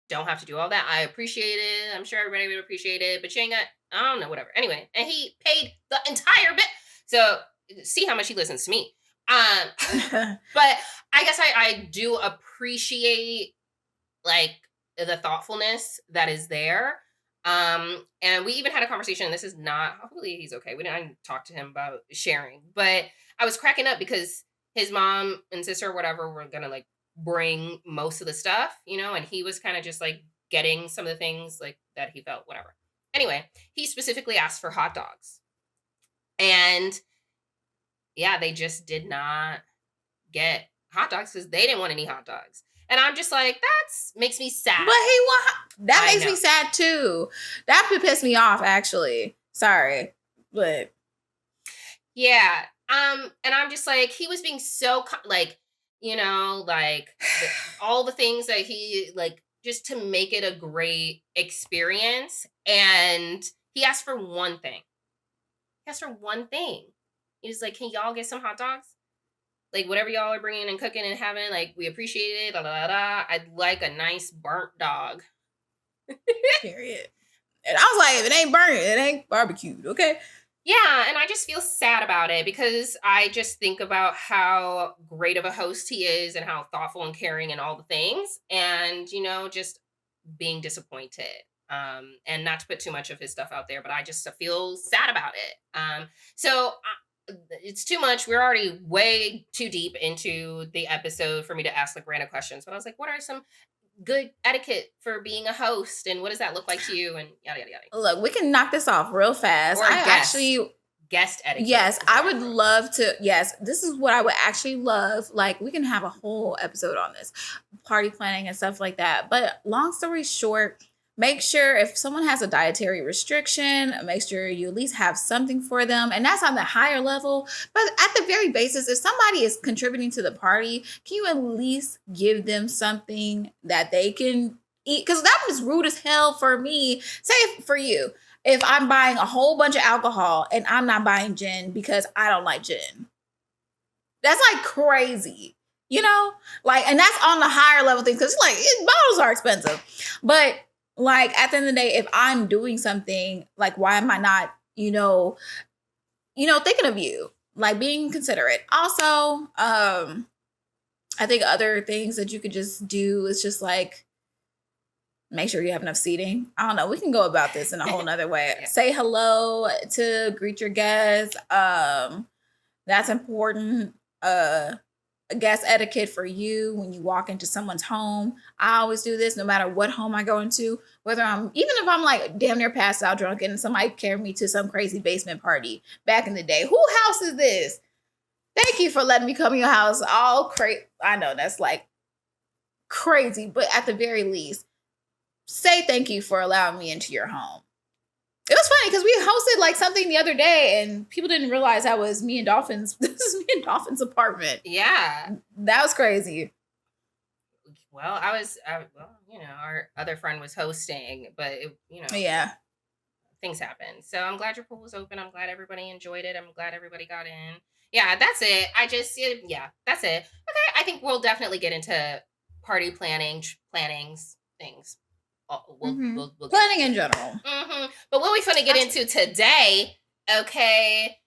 don't have to do all that. I appreciate it. I'm sure everybody would appreciate it, but you ain't got, I don't know, whatever. Anyway, and he paid the entire bit. So see how much he listens to me. But I guess I do appreciate like the thoughtfulness that is there. And we even had a conversation. This is not, hopefully he's okay. We didn't talk to him about sharing, but I was cracking up because his mom and sister or whatever were gonna like bring most of the stuff, and he was kind of just like getting some of the things like that he felt, whatever. Anyway, he specifically asked for hot dogs. And yeah, they just did not get hot dogs because they didn't want any hot dogs. And I'm just like, that makes me sad. But that makes me sad too. That would piss me off, actually. Sorry, but yeah. And I'm just like, he was being so like, all the things that he like just to make it a great experience. And he asked for one thing. He asked for one thing. He was like, can y'all get some hot dogs? Like whatever y'all are bringing and cooking and having, like we appreciate it. Da, da, da, da. I'd like a nice burnt dog. period. And I was like, if it ain't burnt, it ain't barbecued, okay? Yeah, and I just feel sad about it because I just think about how great of a host he is and how thoughtful and caring and all the things, and just being disappointed. And not to put too much of his stuff out there, but I just feel sad about it. So it's too much. We're already way too deep into the episode for me to ask like random questions. But I was like, what are some good etiquette for being a host, and what does that look like to you, and yada yada yada. Look, we can knock this off real fast. Or guest etiquette. Yes, I would love to. Yes, this is what I would actually love. Like, we can have a whole episode on this, party planning and stuff like that. But long story short, make sure if someone has a dietary restriction, make sure you at least have something for them. And that's on the higher level. But at the very basis, if somebody is contributing to the party, can you at least give them something that they can eat? Because that was rude as hell for me. Say for you, if I'm buying a whole bunch of alcohol and I'm not buying gin because I don't like gin. That's like crazy. Like, and that's on the higher level things because like bottles are expensive. But like at the end of the day, if I'm doing something, like why am I not, thinking of you, like being considerate. Also, I think other things that you could just do is just like make sure you have enough seating. I don't know. We can go about this in a whole nother way. Yeah. Say hello to greet your guests. That's important. Guest etiquette for you when you walk into someone's home. I always do this no matter what home I go into, even if I'm like damn near passed out drunk and somebody carried me to some crazy basement party back in the day. Whose house is this? Thank you for letting me come to your house. All crazy. I know that's like crazy, but at the very least, say thank you for allowing me into your home. It was funny because we hosted like something the other day and people didn't realize that was me and Dolphin's. This is me and Dolphin's apartment. Yeah. That was crazy. Well, our other friend was hosting, but yeah, things happen. So I'm glad your pool was open. I'm glad everybody enjoyed it. I'm glad everybody got in. Yeah, that's it. That's it. Okay, I think we'll definitely get into party plannings, things. We'll planning in general. Mm-hmm. But what we finna get into today, okay?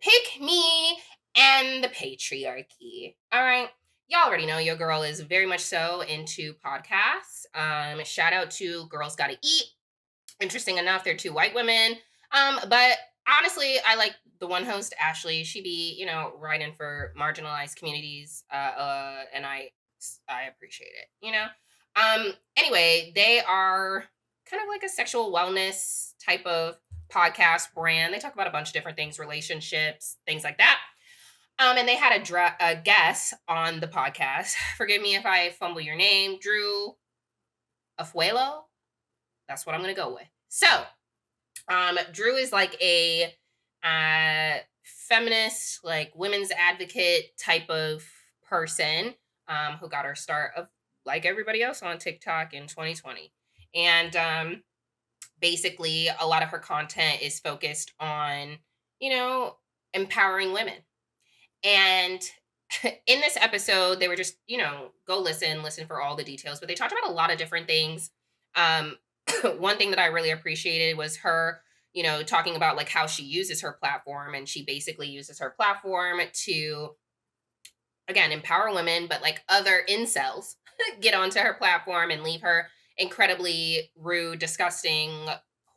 Pick me and the patriarchy. All right. Y'all already know your girl is very much so into podcasts. Shout out to Girls Gotta Eat. Interesting enough, they're two white women. But honestly, I like the one host, Ashley. She be, writing for marginalized communities. And I appreciate it, Anyway, they are kind of like a sexual wellness type of podcast brand. They talk about a bunch of different things, relationships, things like that. And they had a guest on the podcast. Forgive me if I fumble your name, Drew Afualo. That's what I'm going to go with. So, Drew is like a feminist, like women's advocate type of person who got her start of like everybody else on TikTok in 2020. And Basically, a lot of her content is focused on, you know, empowering women. And in this episode, they were just, go listen for all the details, but they talked about a lot of different things. Um, one thing that I really appreciated was her, talking about like how she uses her platform. And she basically uses her platform to, again, empower women, but like other incels get onto her platform and leave her incredibly rude, disgusting,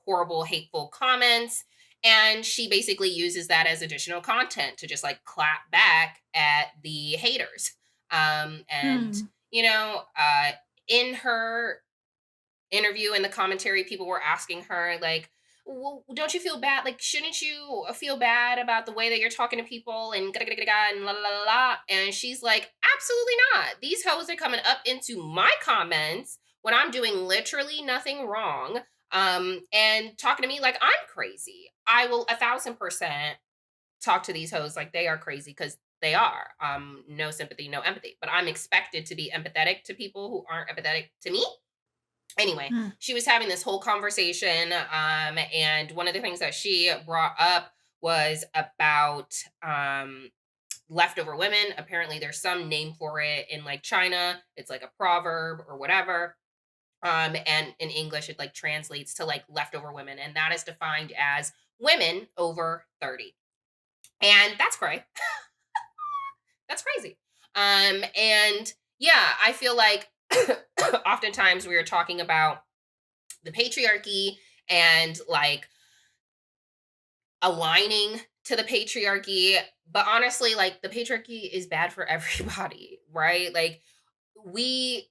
horrible, hateful comments. And she basically uses that as additional content to just like clap back at the haters. And, Hmm. you know, uh, in her interview and the commentary, people were asking her like, well, don't you feel bad? Like, shouldn't you feel bad about the way that you're talking to people and and la la la la? And she's like, absolutely not. These hoes are coming up into my comments when I'm doing literally nothing wrong, and talking to me like I'm crazy. I will 1,000% talk to these hoes like they are crazy because they are. No sympathy, no empathy. But I'm expected to be empathetic to people who aren't empathetic to me. Anyway, Hmm. she was having this whole conversation, and one of the things that she brought up was about leftover women. Apparently there's some name for it in like China. It's like a proverb or whatever. And in English it like translates to like leftover women, and that is defined as women over 30. And that's great. That's crazy. And yeah, I feel like oftentimes we are talking about the patriarchy and like aligning to the patriarchy, but honestly, like the patriarchy is bad for everybody, right? Like we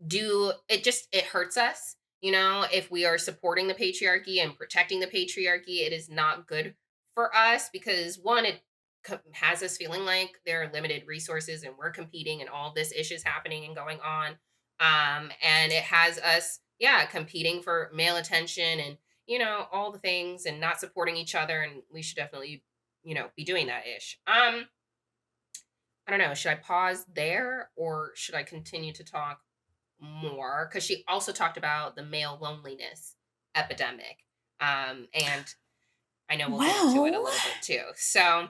do it, just it hurts us, if we are supporting the patriarchy and protecting the patriarchy. It is not good for us because one, it has us feeling like there are limited resources and we're competing and all this issues happening and going on. And it has us, yeah, competing for male attention and all the things and not supporting each other, and we should definitely be doing that ish. I don't know, should I pause there or should I continue to talk more? Because she also talked about the male loneliness epidemic. And I know we'll get into it a Well, little bit too. So,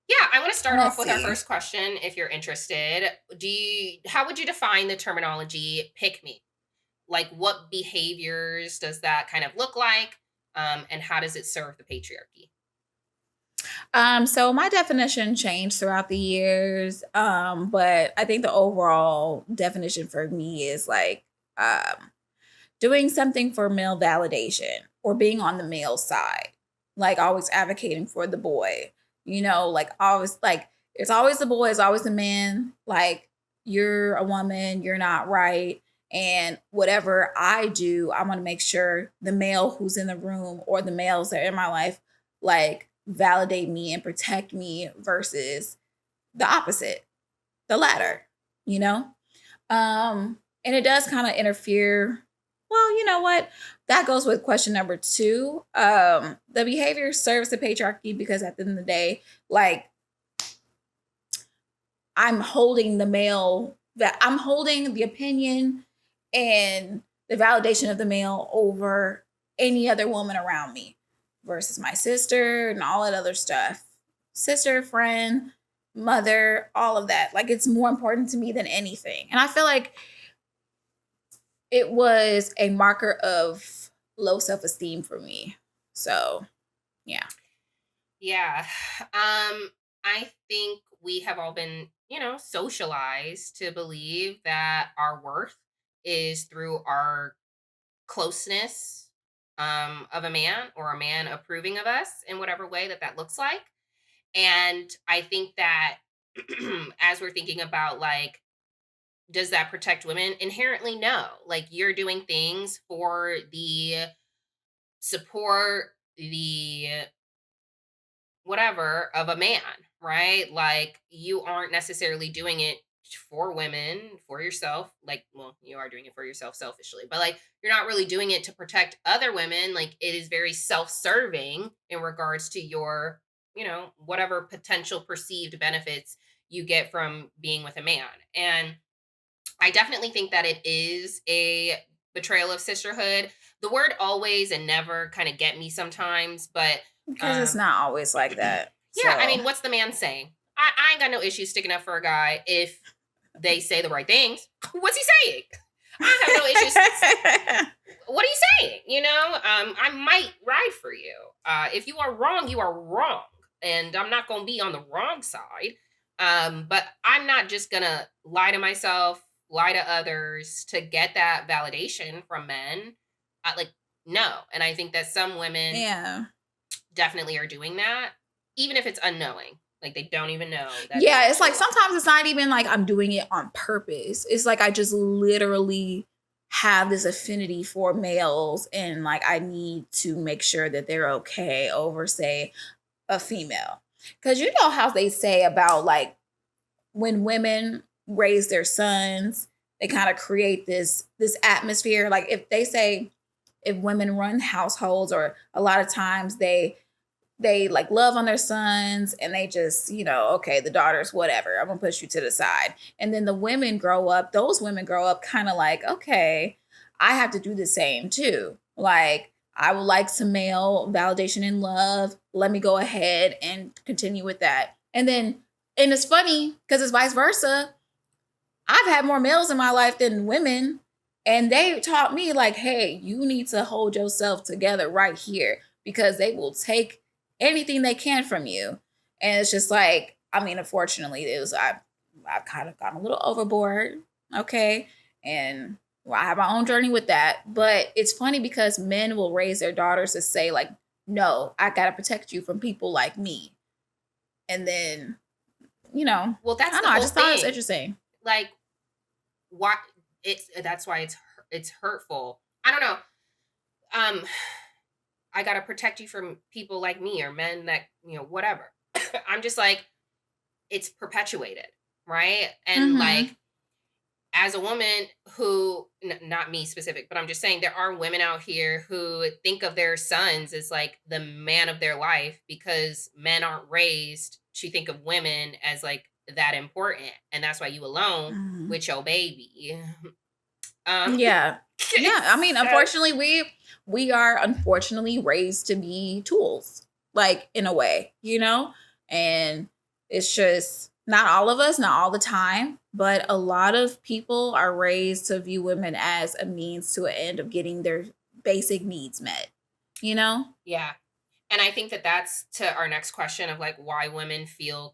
yeah, I want to start off let's with our see. first question if you're interested. How would you define the terminology pick me? Like, what behaviors does that kind of look like? And how does it serve the patriarchy? So my definition changed throughout the years, but I think the overall definition for me is like um, doing something for male validation or being on the male side, like always advocating for the boy. Like always, like it's always the boy, it's always the man. Like you're a woman, you're not right. And whatever I do, I want to make sure the male who's in the room or the males that are in my life, like validate me and protect me versus the opposite, the latter, you know? And it does kind of interfere. Well, you know what? That goes with question number two. The behavior serves the patriarchy because at the end of the day, like I'm holding the male, that I'm holding the opinion and the validation of the male over any other woman around me versus my sister and all that other stuff. Sister, friend, mother, all of that. Like it's more important to me than anything. And I feel like it was a marker of low self-esteem for me. So, yeah. Yeah. I think we have all been, socialized to believe that our worth is through our closeness of a man or a man approving of us in whatever way that that looks like. And I think that as we're thinking about like, does that protect women? Inherently, no. Like you're doing things for the support, the whatever of a man, right? Like you aren't necessarily doing it for women, for yourself. Like, well, you are doing it for yourself selfishly, but like you're not really doing it to protect other women. Like it is very self-serving in regards to your, whatever potential perceived benefits you get from being with a man. And I definitely think that it is a betrayal of sisterhood. The word always and never kind of get me sometimes, but Because it's um not always like that. yeah, I So mean, what's the man saying? I ain't got no issue sticking up for a guy if they say the right things. What's he saying? I have no issues. What are you saying? I might ride for you. If you are wrong, you are wrong, and I'm not gonna be on the wrong side. But I'm not just gonna lie to myself, lie to others to get that validation from men. Like, no, and I think that some women yeah. definitely are doing that, even if it's unknowing. Like they don't even know that it's Yeah, it's actually like a lie. sometimes it's not even like I'm doing it on purpose. It's like I just literally have this affinity for males and like I need to make sure that they're okay over say a female. Cuz you know how they say about like when women raise their sons, they kind of create this atmosphere like if they say if women run households or a lot of times they like love on their sons and they just, okay, the daughters, whatever, I'm gonna push you to the side. And then the women grow up, those women grow up kind of like, okay, I have to do the same too. Like, I would like some male validation and love. Let me go ahead and continue with that. And it's funny because it's vice versa. I've had more males in my life than women. And they taught me, like, hey, you need to hold yourself together right here because they will take anything they can from you. And it's just like, I mean, unfortunately, I've kind of gone a little overboard. Okay. And well, I have my own journey with that. But it's funny because men will raise their daughters to say, like, no, I got to protect you from people like me. And then, Well, I that's don't the know. I whole just thought it was thing. interesting. Like, why? That's why it's hurtful. I don't know. Um, I gotta protect you from people like me or men that whatever. I'm just like, it's perpetuated, right? And Mm-hmm. like, as a woman who, not me specific, but I'm just saying there are women out here who think of their sons as like the man of their life because men aren't raised to think of women as like that important, and that's why you alone Mm-hmm. with your baby. um Yeah. Yeah. I mean, so unfortunately, we are unfortunately raised to be tools, like in a way, And it's just not all of us, not all the time, but a lot of people are raised to view women as a means to an end of getting their basic needs met, you know? yeah, and I think that that's to our next question of like why women feel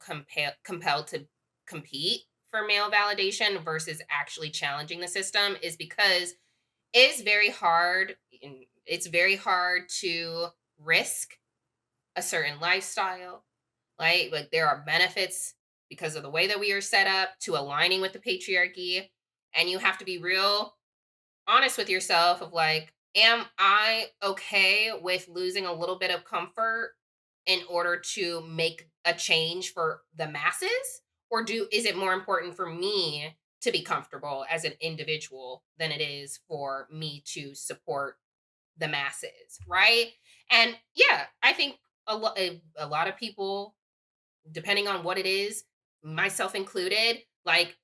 compelled to compete for male validation versus actually challenging the system is because it's very hard. It's very hard to risk a certain lifestyle, right? Like there are benefits because of the way that we are set up to aligning with the patriarchy. And you have to be real honest with yourself of like, am I okay with losing a little bit of comfort in order to make a change for the masses? Or is it more important for me to be comfortable as an individual than it is for me to support the masses, right? And yeah, I think a lot of people, depending on what it is, myself included, like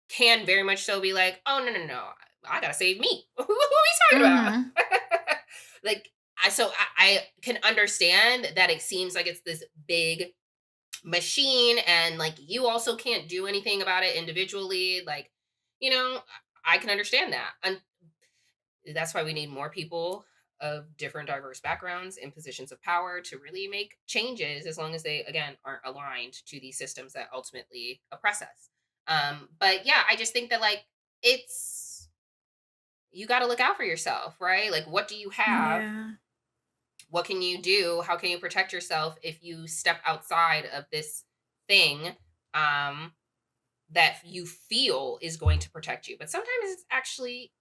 can very much so be like, oh no, I gotta save me. Who are we talking about? Mm-hmm. Like I can understand that it seems like it's this big machine and like you also can't do anything about it individually. Like, you know, I can understand that. And that's why we need more people of different diverse backgrounds in positions of power to really make changes as long as they again aren't aligned to these systems that ultimately oppress us. But yeah, I just think that like it's you got to look out for yourself, right? Like what do you have? Yeah. What can you do? How can you protect yourself if you step outside of this thing um that you feel is going to protect you, but sometimes it's actually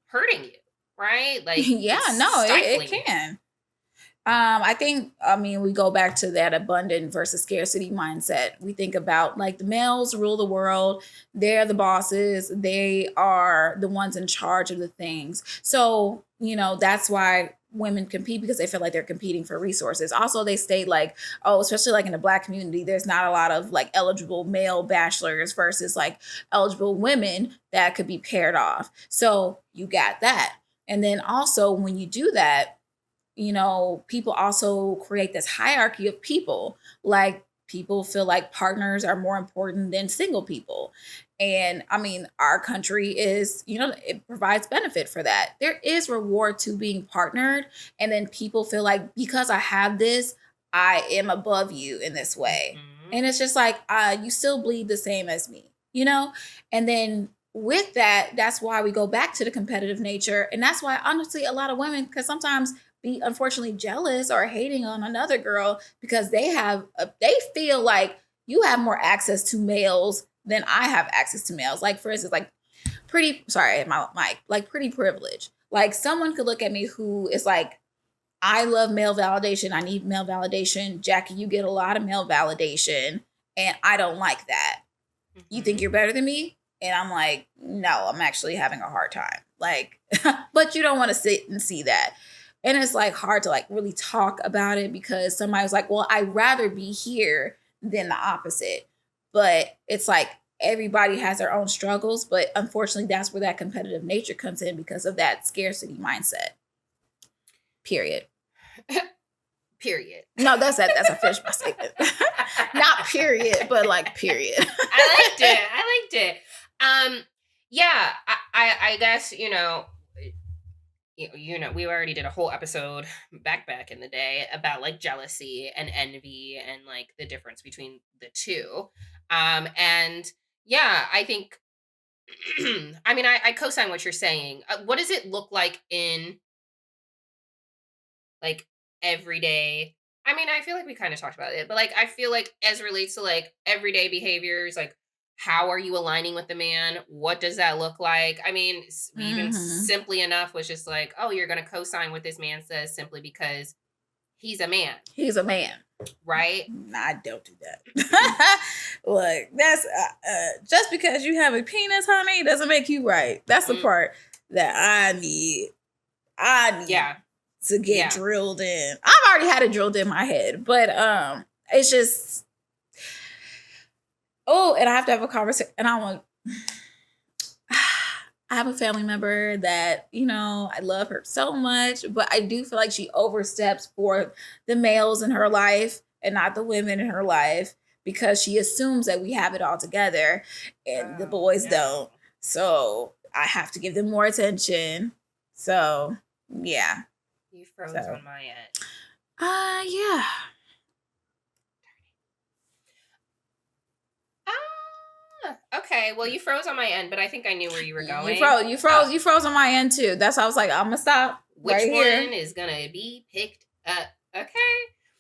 hurting you, right? Like Yeah, it's no, it stifling you. can. I think, I mean, we go back to that abundant versus scarcity mindset. We think about like the males rule the world, they're the bosses, they are the ones in charge of the things. So, that's why women compete because they feel like they're competing for resources. Also, they state like, oh, especially like in the Black community, there's not a lot of like eligible male bachelors versus like eligible women that could be paired off. So you got that. And then also when you do that, you know, people also create this hierarchy of people. Like people feel like partners are more important than single people. And I mean, our country is, you know, it provides benefit for that. There is reward to being partnered. And then people feel like because I have this, I am above you in this way. Mhm. And it's just like, you still bleed the same as me, you know? And then with that, that's why we go back to the competitive nature. And that's why, honestly, a lot of women, because sometimes be unfortunately jealous or hating on another girl because they feel like you have more access to males than I have access to males. Like for instance, like pretty sorry, my mic, like pretty privileged. Like someone could look at me who is like, I love male validation. I need male validation. Jackie, you get a lot of male validation, and I don't like that. You think Mhm. you're better than me? And I'm like, no, I'm actually having a hard time. Like, but you don't want to sit and see that. And it's like hard to like really talk about it because somebody's like, well, I'd rather be here than the opposite. But it's like everybody has their own struggles. But unfortunately, that's where that competitive nature comes in because of that scarcity mindset. Period. Period. No, that's that. That's a finished my statement. Not period, but like period. I liked it. I liked it. Yeah, I guess, we already did a whole episode back in the day about like jealousy and envy and like the difference between the two. And yeah, I think I mean I co-sign what you're saying. What does it look like in like everyday? I mean, I feel like we kind of talked about it, but like I feel like as it relates to like everyday behaviors, like how are you aligning with the man? What does that look like? I mean, even Hmm. simply enough was just like, oh, you're going to co-sign what this man says simply because he's a man, He's a man. right? Nah, I don't do that. Look, that's just because you have a penis, honey, doesn't make you right. That's the Mm, part that I need. I need yeah, to get yeah. drilled in. I've already had it drilled in my head, but it's just and I have to have a conversation. And I want. I have a family member that, you know, I love her so much, but I do feel like she oversteps for the males in her life and not the women in her life because she assumes that we have it all together and the Oh boys don't. no, So I have to give them more attention. So, yeah. you froze So, on my end. yeah. Okay, well, you froze on my end, but I think I knew where you were You going. froze, you froze, you froze on my end too. That's why I was like, I'm gonna stop Which right one here. is gonna be picked up? Okay.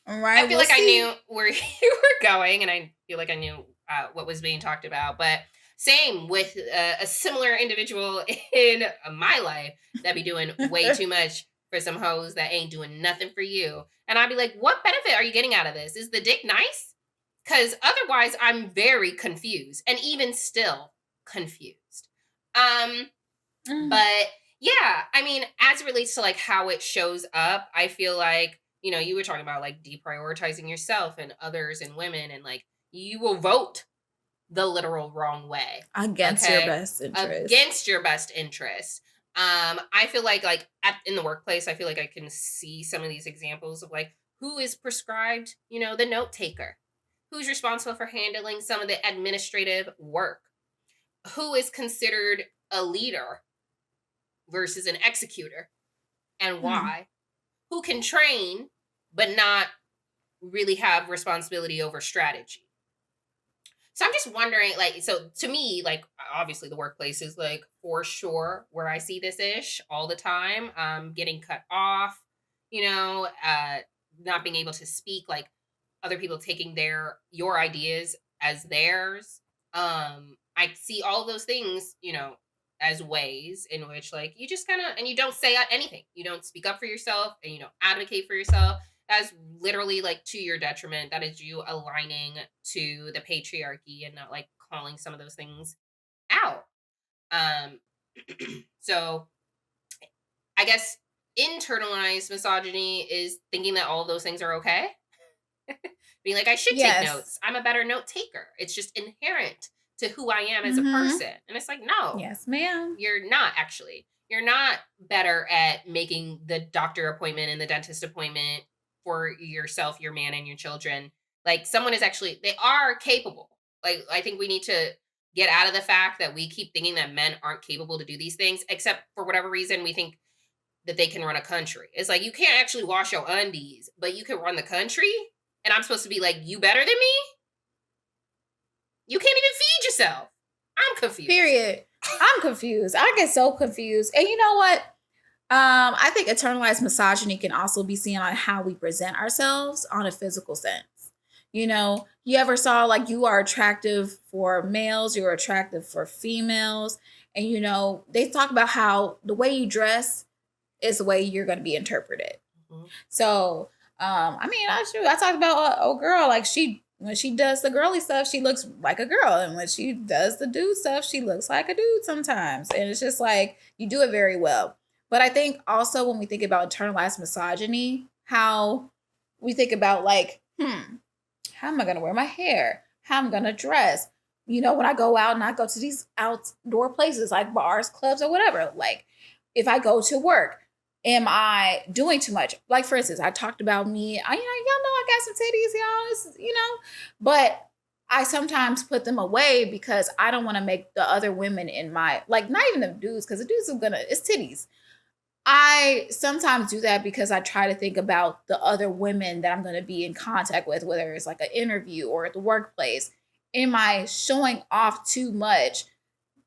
All I right, feel we'll like I see. knew where you were going, and I feel like I knew what was being talked about. But same with a similar individual in my life that be doing way too much for some hoes that ain't doing nothing for you. And I'd be like, what benefit are you getting out of this? Is the dick nice? Because otherwise, I'm very confused, and even still confused. Um, Mm. but yeah, I mean, as it relates to like how it shows up, I feel like, you were talking about like deprioritizing yourself and others and women, and like you will vote the literal wrong way. Against your Okay. best interest. Against your best interest. I feel like in the workplace, I feel like I can see some of these examples of like who is prescribed, the note taker, who's responsible for handling some of the administrative work, who is considered a leader versus an executor, and Mm. why, who can train but not really have responsibility over strategy. So I'm just wondering, like, so to me, like, obviously the workplace is like for sure where I see this ish all the time. Getting cut off, not being able to speak, like other people taking your ideas as theirs. I see all those things, as ways in which like you just kind of, and you don't say anything. You don't speak up for yourself, and you don't advocate for yourself. That's literally like to your detriment. That is you aligning to the patriarchy and not like calling some of those things out. Um so I guess internalized misogyny is thinking that all of those things are okay. Being like, I should take Yes. notes. I'm a better note taker. It's just inherent to who I am as a Mm-hmm. person. And it's like, no, Yes, ma'am. you're not actually. You're not better at making the doctor appointment and the dentist appointment for yourself, your man, and your children. Like, someone is actually, they are capable. Like, I think we need to get out of the fact that we keep thinking that men aren't capable to do these things, except for whatever reason we think that they can run a country. It's like, you can't actually wash your undies, but you can run the country. And I'm supposed to be like, you better than me? You can't even feed yourself. I'm confused. Period. I'm confused. I get so confused. And you know what? I think internalized misogyny can also be seen on how we present ourselves on a physical sense. You ever saw like you are attractive for males, you're attractive for females, and they talk about how the way you dress is the way you're going to be interpreted. Mhm. So, I talked about a girl like when she does the girly stuff, she looks like a girl, and when she does the dude stuff, she looks like a dude sometimes, and it's just like you do it very well. But I think also when we think about internalized misogyny, how we think about like, how am I going to wear my hair? How am I going to dress? When I go out and I go to these outdoor places like bars, clubs, or whatever, like if I go to work, am I doing too much? Like, for instance, I talked about me. Y'all know I got some titties, but I sometimes put them away because I don't want to make the other women in my, like, not even the dudes, because the dudes are it's titties. I sometimes do that because I try to think about the other women that I'm going to be in contact with, whether it's like an interview or at the workplace. Am I showing off too much,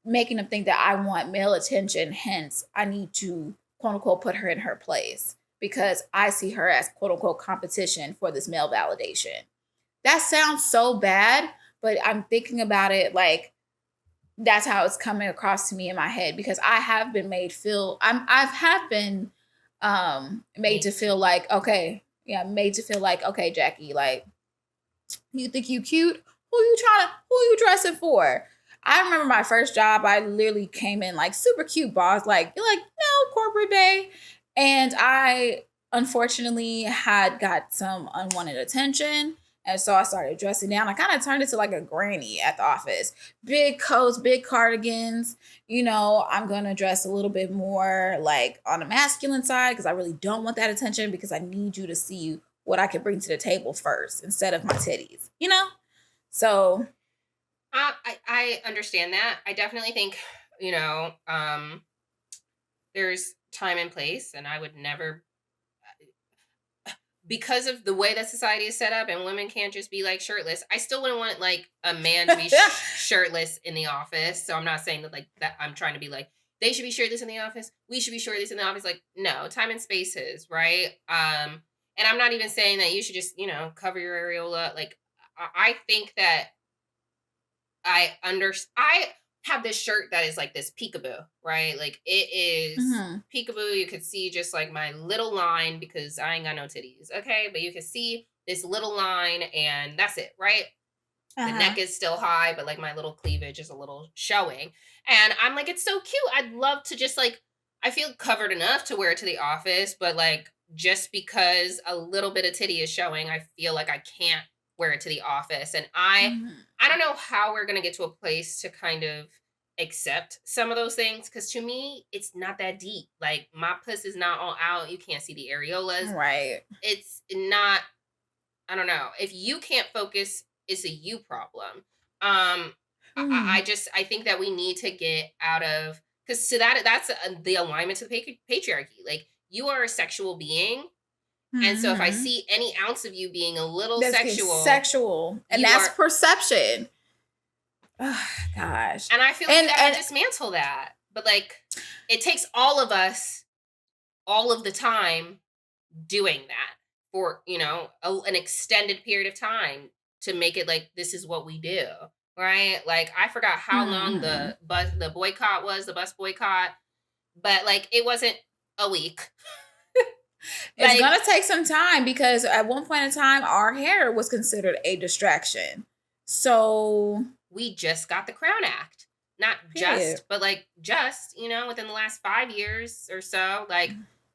making them think that I want male attention? Hence, I need to, quote unquote, put her in her place because I see her as, quote unquote, competition for this male validation. That sounds so bad, but I'm thinking about it like that's how it's coming across to me in my head because I have been made to feel like, okay, yeah, made to feel like, okay, Jackie, like, you think you cute? Who you dressing for? I remember my first job, I literally came in like super cute boss, like, you're like, no, corporate bay. And I unfortunately had got some unwanted attention. And so I started dressing down. I kind of turned into like a granny at the office. Big coats, big cardigans. I'm going to dress a little bit more like on the masculine side because I really don't want that attention because I need you to see what I can bring to the table first instead of my titties. So I understand that. I definitely think, there's time and place, and I would never, because of the way that society is set up and women can't just be like shirtless. I still wouldn't want like a man to be shirtless in the office. So I'm not saying that like that I'm trying to be like they should be shirtless in the office. We should be shirtless in the office. Like, no, time and spaces, right? And I'm not even saying that you should just, cover your areola. Like, I think that I have this shirt that is like this peekaboo, right? Like, it is peekaboo. You could see just like my little line because I ain't got no titties, okay? But you can see this little line and that's it, right? The neck is still high, but like my little cleavage is a little showing. And I'm like, it's so cute. I'd love to just like, I feel covered enough to wear it to the office, but like just because a little bit of titty is showing, I feel like I can't wear it to the office. And I don't know how we're gonna get to a place to kind of accept some of those things because to me, it's not that deep. Like, my puss is not all out. You can't see the areolas. right. It's not, I don't know. If you can't focus, it's a you problem. I think that we need to get out of, because to that's the alignment to the patriarchy. Like, you are a sexual being, and so if I see any ounce of you being a little That's sexual, and that's perception. Oh, gosh. And I feel like we gotta dismantle that. But like, it takes all of us, all of the time, doing that for an extended period of time to make it like this is what we do, right? Like, I forgot how long the bus boycott, but like it wasn't a week. It's gonna take some time because at one point in time our hair was considered a distraction. So we just got the Crown Act. Not just, but like just, within the last 5 years or so, like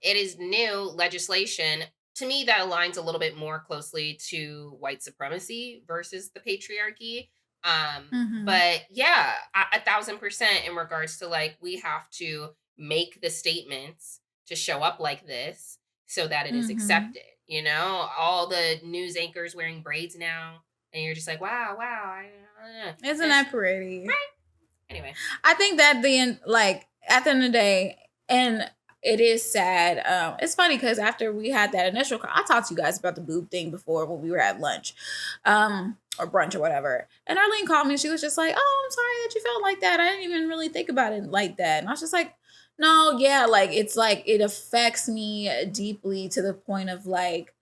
it is new legislation. To me, that aligns a little bit more closely to white supremacy versus the patriarchy. Mhm. But yeah, 1,000% in regards to like, we have to make the statements to show up like this so that it is Mhm. accepted. You know, all the news anchors wearing braids now, and you're just like, wow, wow. Isn't And it's that pretty? right. Anyway. I think that then, like at the end of the day, and it is sad. It's funny because after we had that initial, I talked to you guys about the boob thing before when we were at lunch, or brunch or whatever. And Arlene called me and she was just like, "Oh, I'm sorry that you felt like that. I didn't even really think about it like that." And I was just like, "No, yeah, like it's like it affects me deeply to the point of like."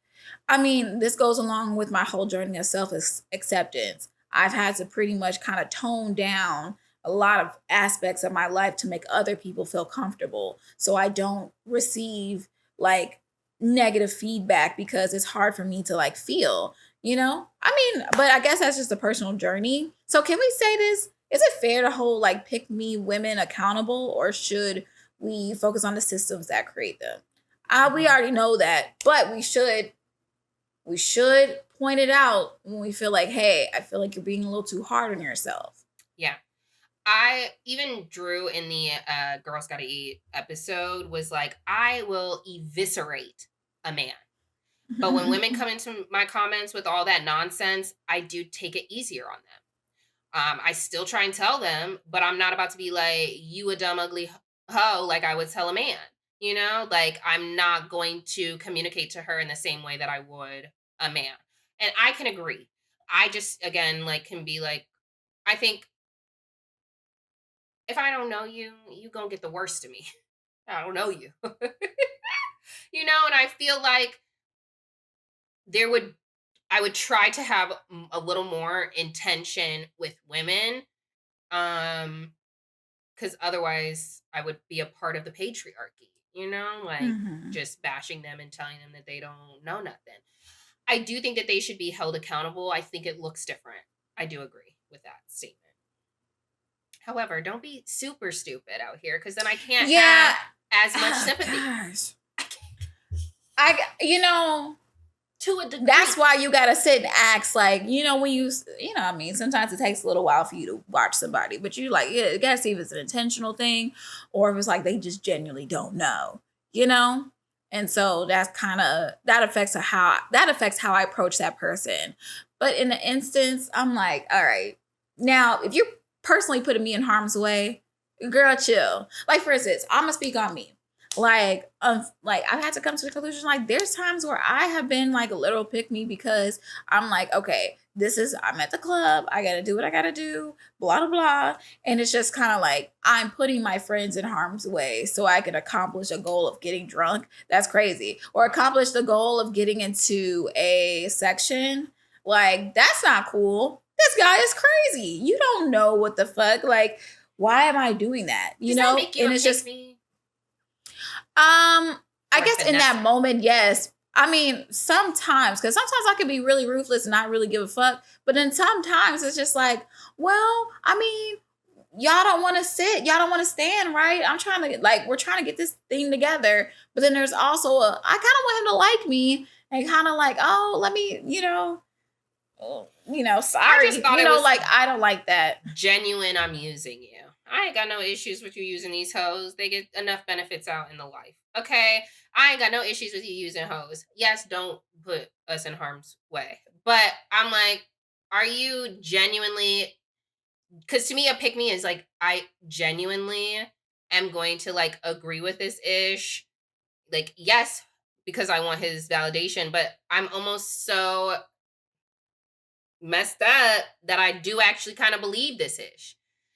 I mean, this goes along with my whole journey of self acceptance. I've had to pretty much kind of tone down a lot of aspects of my life to make other people feel comfortable. So I don't receive like negative feedback because it's hard for me to like feel, you know? I mean, but I guess that's just a personal journey. So can we say this? Is it fair to hold like pick me women accountable, or should we focus on the systems that create them? We Mhm. already know that, but we should point it out when we feel like, hey, I feel like you're being a little too hard on yourself. Yeah. I even Drew in the Girls Gotta Eat episode was like, I will eviscerate a man. But when women come into my comments with all that nonsense, I do take it easier on them. I still try and tell them, but I'm not about to be like, you a dumb, ugly hoe, like I would tell a man. You know, like I'm not going to communicate to her in the same way that I would a man. And I can agree. I just, again, like, can be like, I think if I don't know you, you gonna get the worst of me. I don't know you. You know, and I feel like there would I would try to have a little more intention with women, um because otherwise I would be a part of the patriarchy, you know, like Hmm. just bashing them and telling them that they don't know nothing. I do think that they should be held accountable. I think it looks different. I do agree with that statement. However, don't be super stupid out here, because then I can't Yeah. have as much Oh sympathy. gosh. I can't, You know, to a that's degree. why you gotta sit and ask, like, when I mean, sometimes it takes a little while for you to watch somebody, but you like, yeah, you gotta see if it's an intentional thing or if it's like they just genuinely don't know, you know? And so that's kind of that affects how I approach that person. But in the instance, I'm like, all right, now if you're personally putting me in harm's way, girl, chill. Like for instance, I'm gonna speak on me. Like I've had to come to the conclusion, like there's times where I have been like a little pick me because I'm like, okay, I'm at the club, I gotta do what I gotta do, blah blah blah. And it's just kind of like I'm putting my friends in harm's way so I can accomplish a goal of getting drunk. That's crazy. Or accomplish the goal of getting into a section. Like, that's not cool. This guy is crazy. You don't know what the fuck. Like, why am I doing that? Does that make you And a it's pick just me I or a guess in that finesser? moment, yes. I mean, sometimes, because sometimes I can be really ruthless and not really give a fuck. But then sometimes it's just like, well, I mean, y'all don't want to sit, y'all don't want to stand, right? We're trying to get this thing together. But then there's also I kind of want him to like me and kind of like, oh, let me, I just sorry, thought it was like I don't like that. genuine. I'm using you. I ain't got no issues with you using these hoes. They get enough benefits out in the life. Okay. I ain't got no issues with you using hoes. Yes, don't put us in harm's way. But I'm like, are you genuinely, because to me a pick me is like, I genuinely am going to like agree with this ish. Like, yes, because I want his validation, but I'm almost so messed up that I do actually kind of believe this ish.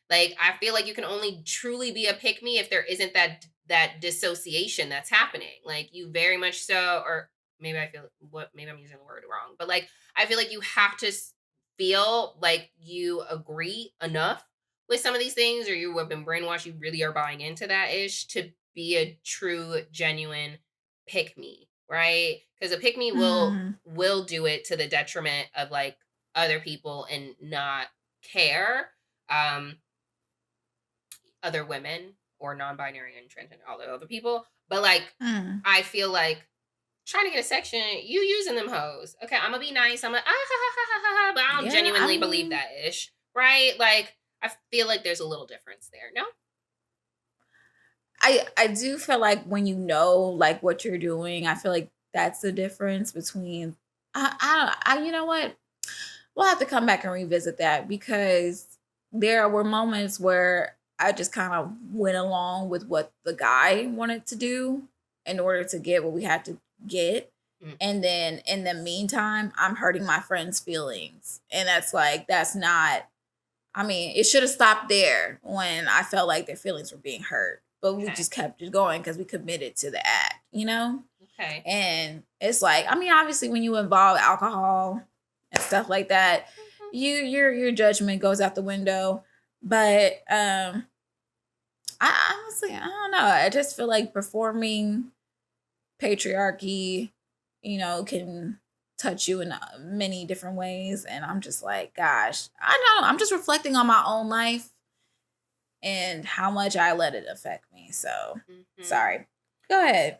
Like, I feel like you can only truly be a pick me if there isn't that dissociation that's happening. Like, you very much so, or maybe I feel what maybe I'm using the word wrong, but like I feel like you have to feel like you agree enough with some of these things, or you have been brainwashed. You really are buying into that ish to be a true, genuine pick me, right? Because a pick me Hmm. will do it to the detriment of like other people and not care, um other women or non-binary and transgender, all the other people, But like, Mm. I feel like trying to get a section, you using them hoes. Okay, I'm gonna be nice. I'm like, ah, ha, ha, ha, ha, ha, but I don't Yeah, I genuinely believe mean, that ish, right? Like, I feel like there's a little difference there. No, I do feel like when you know like what you're doing, I feel like that's the difference between you know what? We'll have to come back and revisit that because there were moments where I just kind of went along with what the guy wanted to do in order to get what we had to get. mm, And then in the meantime, I'm hurting my friend's feelings. And that's like, that's not, I mean, it should have stopped there when I felt like their feelings were being hurt. But we okay, just kept it going because we committed to the act, you know? okay. And it's like, I mean, obviously when you involve alcohol and stuff like that, Mhm. your judgment goes out the window. But I honestly, I don't know. I just feel like performing patriarchy, you know, can touch you in many different ways. And I'm just like, gosh, I know. I'm just reflecting on my own life and how much I let it affect me. So Mhm. sorry. Go ahead.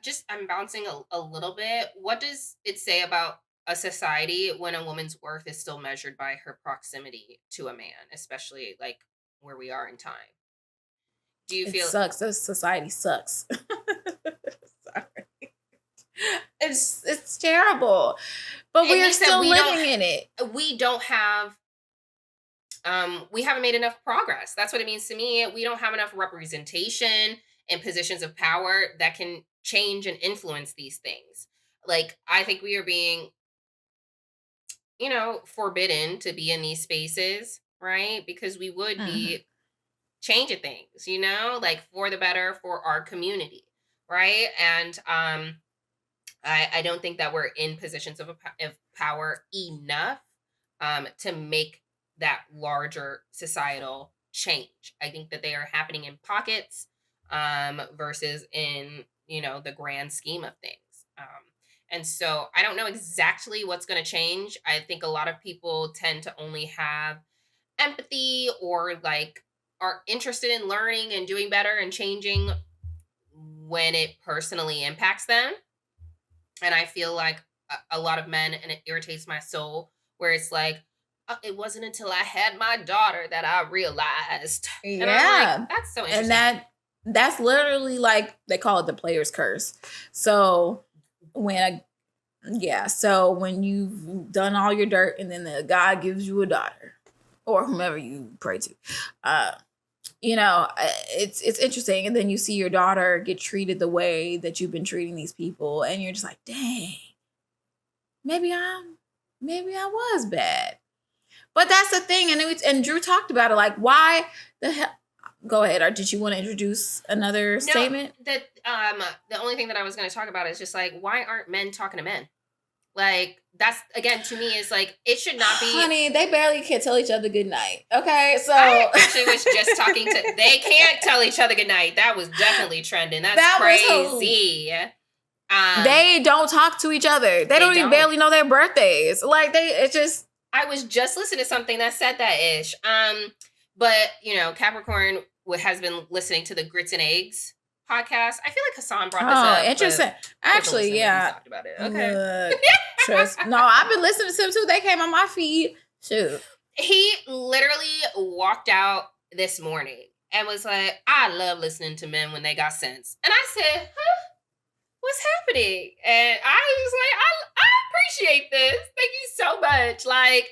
Just I'm bouncing a little bit. What does it say about a society when a woman's worth is still measured by her proximity to a man, especially like where we are in time? Do you It feel sucks. This society sucks. Sorry. It's terrible. But it we are means that still living in it. we don't have we haven't made enough progress. That's what it means to me. We don't have enough representation in positions of power that can change and influence these things. Like I think we are being, forbidden to be in these spaces, right? Because we would Mhm. be changing things, like for the better for our community, right? And I don't think that we're in positions of power enough to make that larger societal change. I think that they are happening in pockets versus in the grand scheme of things. And so I don't know exactly what's going to change. I think a lot of people tend to only have empathy or like are interested in learning and doing better and changing when it personally impacts them. And I feel like a lot of men, and it irritates my soul, where it's like, it wasn't until I had my daughter that I realized. And I'm like, Yeah. that's so And interesting. that's literally like they call it the player's curse. So when a yeah, so when you've done all your dirt and then the God gives you a daughter or whomever you pray to, uh, it's interesting. And then you see your daughter get treated the way that you've been treating these people, and you're just like, dang, maybe I'm, maybe I was bad. But that's the thing, and Drew talked about it. Like, why the hell? Go ahead. Or did you want to introduce another No, statement? that the only thing that I was going to talk about is just like, why aren't men talking to men? Like that's again to me is like it should not be. Honey, they barely can tell each other good night. Okay, I so actually was just talking to. They can't tell each other goodnight. That was definitely trending. That's that was who crazy. they don't talk to each other. They They don't even don't. barely know their birthdays. Like it's just I was just listening to something that said that ish. But Capricorn has been listening to the Grits and Eggs podcast. I feel like Hassan brought this oh up, but interesting. he doesn't Actually, listen, but he's yeah. talked about it. Okay. Look, trust. No, I've been listening to them too. They came on my feed. Shoot. He literally walked out this morning and was like, I love listening to men when they got sense. And I said, huh, what's happening? And I was like, I appreciate this. Thank you so much. Like,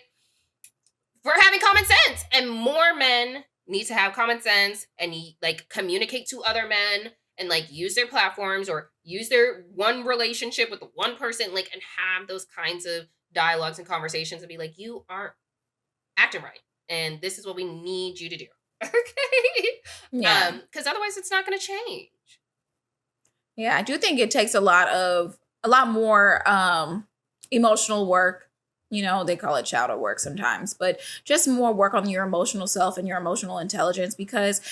for having common sense. And more men need to have common sense and like communicate to other men and like use their platforms or use their one relationship with one person, like, and have those kinds of dialogues and conversations and be like, you aren't acting right. And this is what we need you to do. Okay. Yeah. Because otherwise it's not gonna change. Yeah, I do think it takes a lot more emotional work. You know, they call it shadow work sometimes, but just more work on your emotional self and your emotional intelligence because,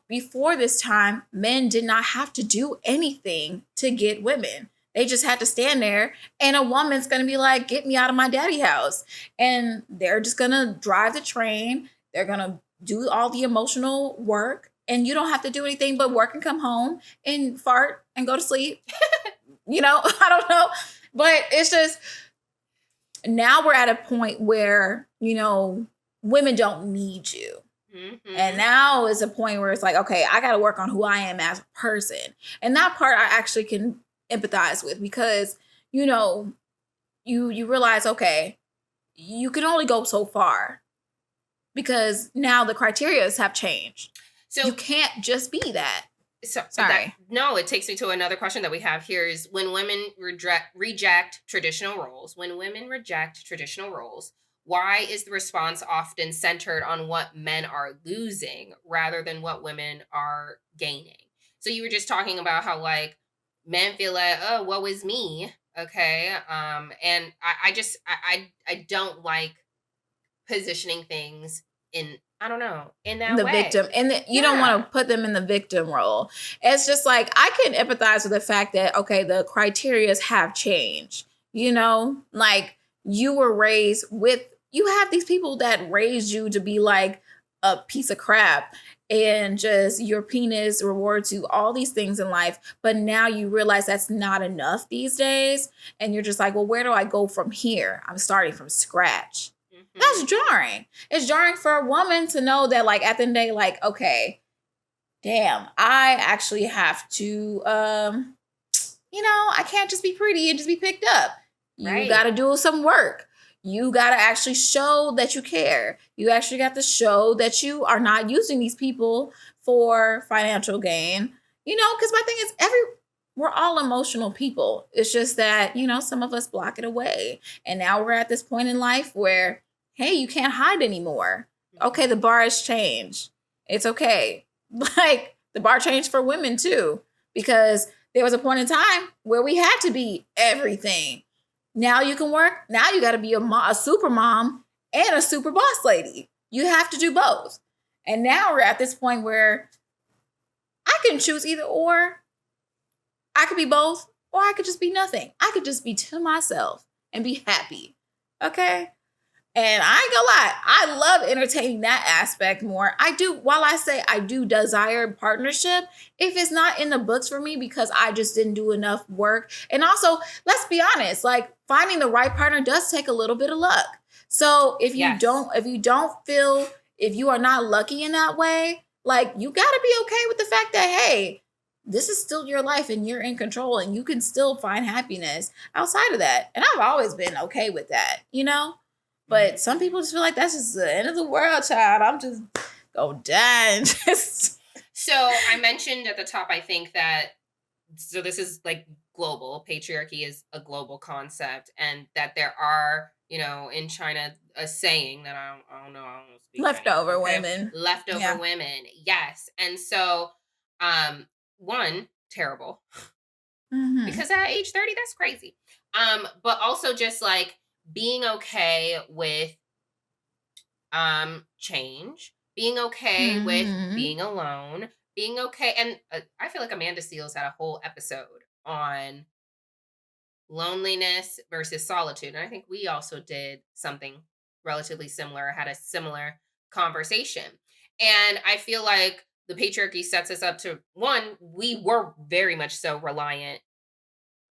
before this time, men did not have to do anything to get women. They just had to stand there and a woman's going to be like, "Get me out of my daddy house." And they're just going to drive the train. They're going to do all the emotional work and you don't have to do anything but work and come home and fart and go to sleep. I don't know. But it's just, now we're at a point where, women don't need you. Mm-hmm. And now is a point where it's like, okay, I got to work on who I am as a person. And that part I actually can empathize with, because, you realize, okay, you can only go so far because now the criterias have changed. So you can't just be that. Sorry. No, it takes me to another question that we have here is, when women reject traditional roles, why is the response often centered on what men are losing rather than what women are gaining? So you were just talking about how, like, men feel like, oh, woe is me. Okay. And I don't like positioning things in, I don't know, in that the way. victim, and you don't want to put them in the victim role. It's just like, I can empathize with the fact that, okay, the criterias have changed. Like, you were raised with, you have these people that raised you to be like a piece of crap, and just your penis rewards you all these things in life, but now you realize that's not enough these days, and you're just like, well, where do I go from here? I'm starting from scratch. That's jarring. It's jarring for a woman to know that, like, at the end of the day, like, okay, damn, I actually have to, I can't just be pretty and just be picked up. You got to do some work. You got to actually show that you care. You actually got to show that you are not using these people for financial gain. Because my thing is, we're all emotional people. It's just that, some of us block it away. And now we're at this point in life where, hey, you can't hide anymore. Okay, the bar has changed. It's okay. Like, the bar changed for women too, because there was a point in time where we had to be everything. Now you can work. Now you got to be a super mom and a super boss lady. You have to do both. And now we're at this point where I can choose either or. I could be both, or I could just be nothing. I could just be to myself and be happy. Okay? And I ain't gonna lie, I love entertaining that aspect more. I do, while I say I do desire partnership, if it's not in the books for me because I just didn't do enough work. And also, let's be honest, like, finding the right partner does take a little bit of luck. So if you don't feel, if you are not lucky in that way, like, you gotta be okay with the fact that, hey, this is still your life and you're in control and you can still find happiness outside of that. And I've always been okay with that, But some people just feel like that's just the end of the world, child. I'm just gonna die. So I mentioned at the top, I think that, so this is like global. Patriarchy is a global concept, and that there are, in China, a saying that I don't know. I don't speak leftover Chinese, okay? women. Leftover women. Yes. And so, one, terrible. Mm-hmm. Because at age 30, that's crazy. But also just like being okay with change, being okay with being alone, being okay. And I feel like Amanda Seales had a whole episode on loneliness versus solitude. And I think we also did something relatively similar, had a similar conversation. And I feel like the patriarchy sets us up to, one, we were very much so reliant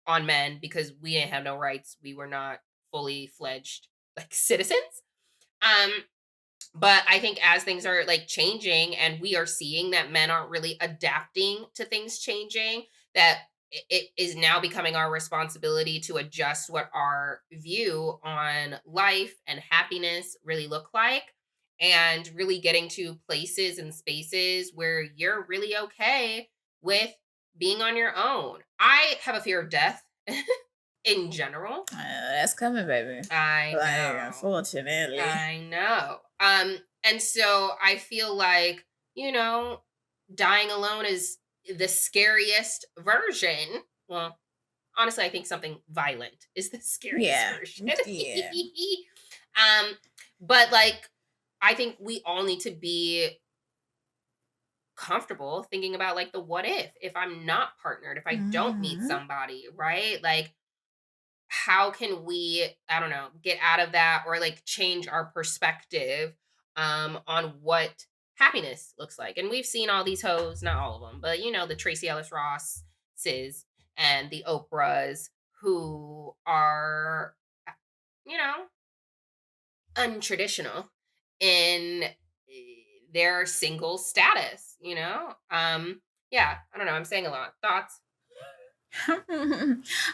on men because we didn't have no rights. We were not fully fledged like citizens. But I think as things are like changing and we are seeing that men aren't really adapting to things changing, that it is now becoming our responsibility to adjust what our view on life and happiness really look like, and really getting to places and spaces where you're really okay with being on your own. I have a fear of death in general. That's coming, baby. I know. Unfortunately. I know. And so I feel like, dying alone is the scariest version. Well, honestly, I think something violent is the scariest version. Yeah. But like, I think we all need to be comfortable thinking about like the what if I'm not partnered, if I don't meet somebody, right? Like, how can we, I don't know, get out of that, or like change our perspective on what happiness looks like. And we've seen all these hoes, not all of them, but the Tracee Ellis Ross, Sis, and the Oprahs who are, you know, untraditional in their single status. Yeah, I don't know. I'm saying a lot. Thoughts?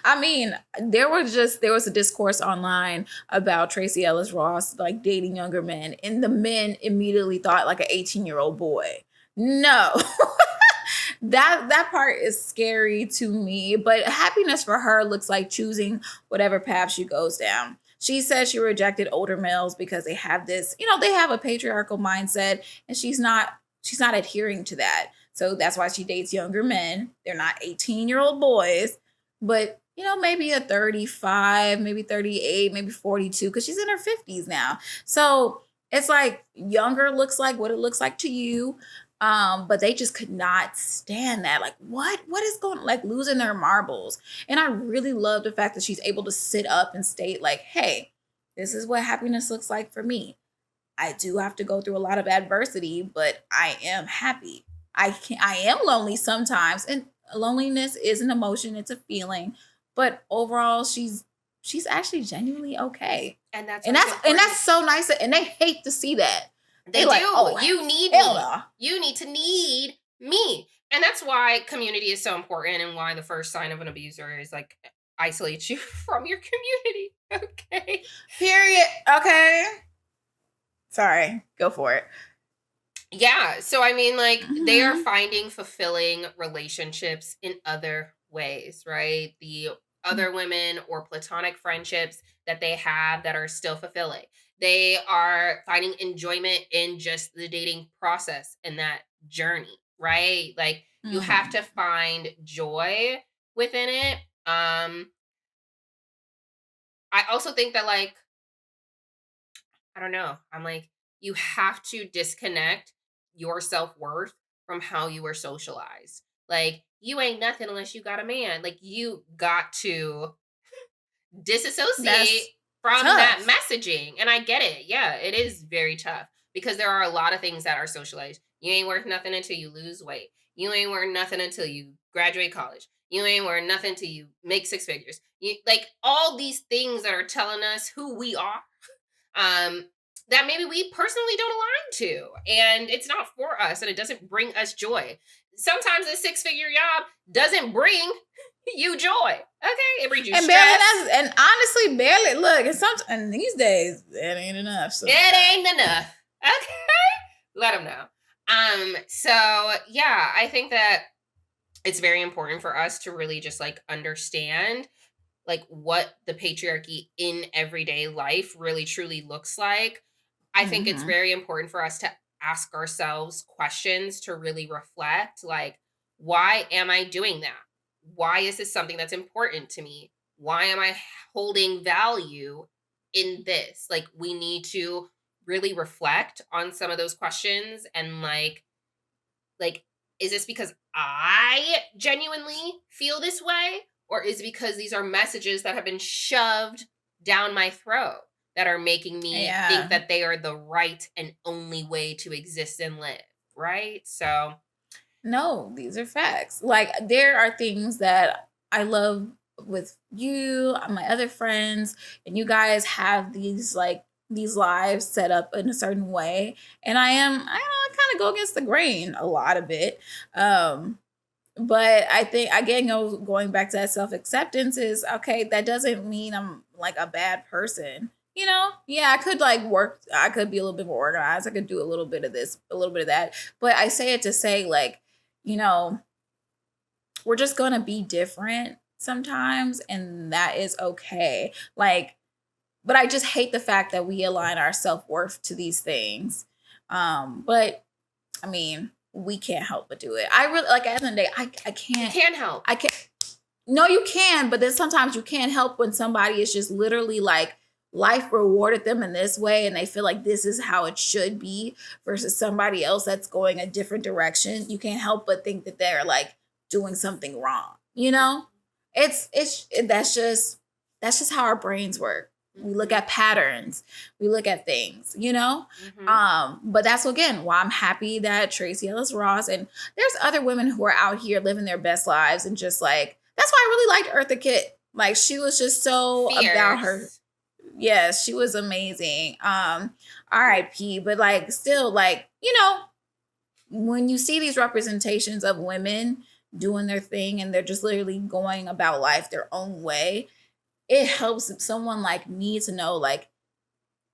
I mean, there was a discourse online about Tracee Ellis Ross like dating younger men, and the men immediately thought like an 18-year-old boy. No. That part is scary to me, but happiness for her looks like choosing whatever path she goes down. She says she rejected older males because they have this, they have a patriarchal mindset, and she's not adhering to that. So that's why she dates younger men. They're not 18-year-old boys, but maybe a 35, maybe 38, maybe 42, because she's in her 50s now. So it's like younger looks like what it looks like to you. But they just could not stand that. Like, what is going, like, losing their marbles. And I really love the fact that she's able to sit up and state, like, hey, this is what happiness looks like for me. I do have to go through a lot of adversity, but I am happy. I am lonely sometimes, and loneliness is an emotion, it's a feeling. But overall, she's actually genuinely okay. And that's And that's so nice. And they hate to see that. They do. Like, oh, you need me. No. You need me. And that's why community is so important, and why the first sign of an abuser is like isolate you from your community. Okay. Period. Okay. Sorry. Go for it. Yeah. So I mean, like, they are finding fulfilling relationships in other ways, right? The other women or platonic friendships that they have that are still fulfilling. They are finding enjoyment in just the dating process and that journey, right? Like, you have to find joy within it. I also think that, like, I don't know. I'm like, you have to disconnect your self-worth from how you were socialized. Like, you ain't nothing unless you got a man. Like, you got to disassociate from that messaging. And I get it. Yeah, it is very tough because there are a lot of things that are socialized. You ain't worth nothing until you lose weight. You ain't worth nothing until you graduate college. You ain't worth nothing until you make six figures. Like, all these things that are telling us who we are, that maybe we personally don't align to, and it's not for us, and it doesn't bring us joy. Sometimes a six-figure job doesn't bring you joy. Okay, it brings you and stress. And honestly, barely. Look, and these days it ain't enough. So. It ain't enough. Okay, let them know. So yeah, I think that it's very important for us to really just like understand like what the patriarchy in everyday life really truly looks like. I think it's very important for us to ask ourselves questions to really reflect, like, why am I doing that? Why is this something that's important to me? Why am I holding value in this? Like, we need to really reflect on some of those questions and like, is this because I genuinely feel this way? Or is it because these are messages that have been shoved down my throat that are making me think that they are the right and only way to exist and live? Right? So. No, these are facts. Like, there are things that I love with you, my other friends, and you guys have these lives set up in a certain way. And I kind of go against the grain a lot of it. But I think, again, going back to that self-acceptance is, okay, that doesn't mean I'm like a bad person. Yeah, I could I could be a little bit more organized. I could do a little bit of this, a little bit of that. But I say it to say, like, we're just going to be different sometimes, and that is okay. Like, but I just hate the fact that we align our self-worth to these things. But I mean, we can't help but do it. I really, like, at the end of the day, I can't. You can't help. I can't. No, you can, but then sometimes you can't help when somebody is just literally like, life rewarded them in this way and they feel like this is how it should be, versus somebody else that's going a different direction. You can't help but think that they're like doing something wrong. That's just how our brains work. We look at patterns. We look at things, you know? Mm-hmm. But that's again why I'm happy that Tracee Ellis Ross and there's other women who are out here living their best lives and just like that's why I really liked Eartha Kitt. Like she was just so about her. Fierce. Yes, she was amazing. R.I.P. But like still like, you know, when you see these representations of women doing their thing and they're just literally going about life their own way, it helps someone like me to know like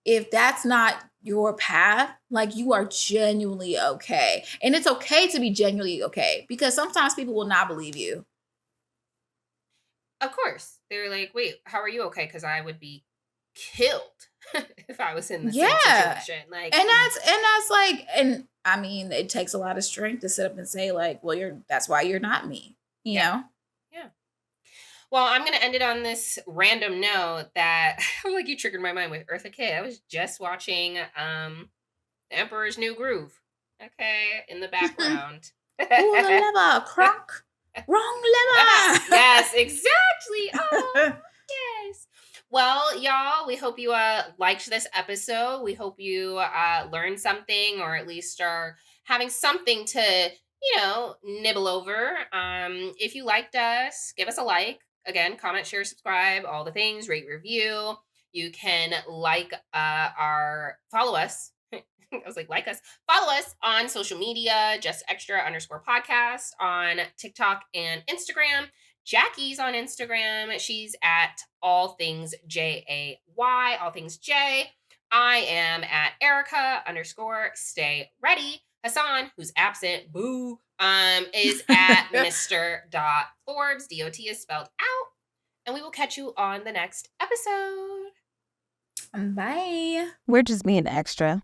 if that's not your path, like you are genuinely okay. And it's okay to be genuinely okay because sometimes people will not believe you. Of course. They're like, wait, how are you okay? Because I would be killed if I was in the same Yeah. situation. Like, And that's like and I mean, it takes a lot of strength to sit up and say like, well, that's why you're not me, you yeah, know? yeah. Well, I'm gonna end it on this random note that I'm like you triggered my mind with Eartha Kitt. I was just watching The Emperor's New Groove. Okay, in the background. Pull the lever, crunk. Wrong lever. Yes, exactly. Oh, yes. Well, y'all, we hope you liked this episode. We hope you learned something or at least are having something to, nibble over. If you liked us, give us a like. Again, comment, share, subscribe, all the things, rate, review. You can follow us. I was like us. Follow us on social media, just extra underscore podcast on TikTok and Instagram. Jackie's on Instagram. She's at all things JAY, all things J. I am at Erica underscore stay ready. Hassan, who's absent, boo, is at Mr. Forbes. DOT is spelled out. And we will catch you on the next episode. Bye. We're just being extra.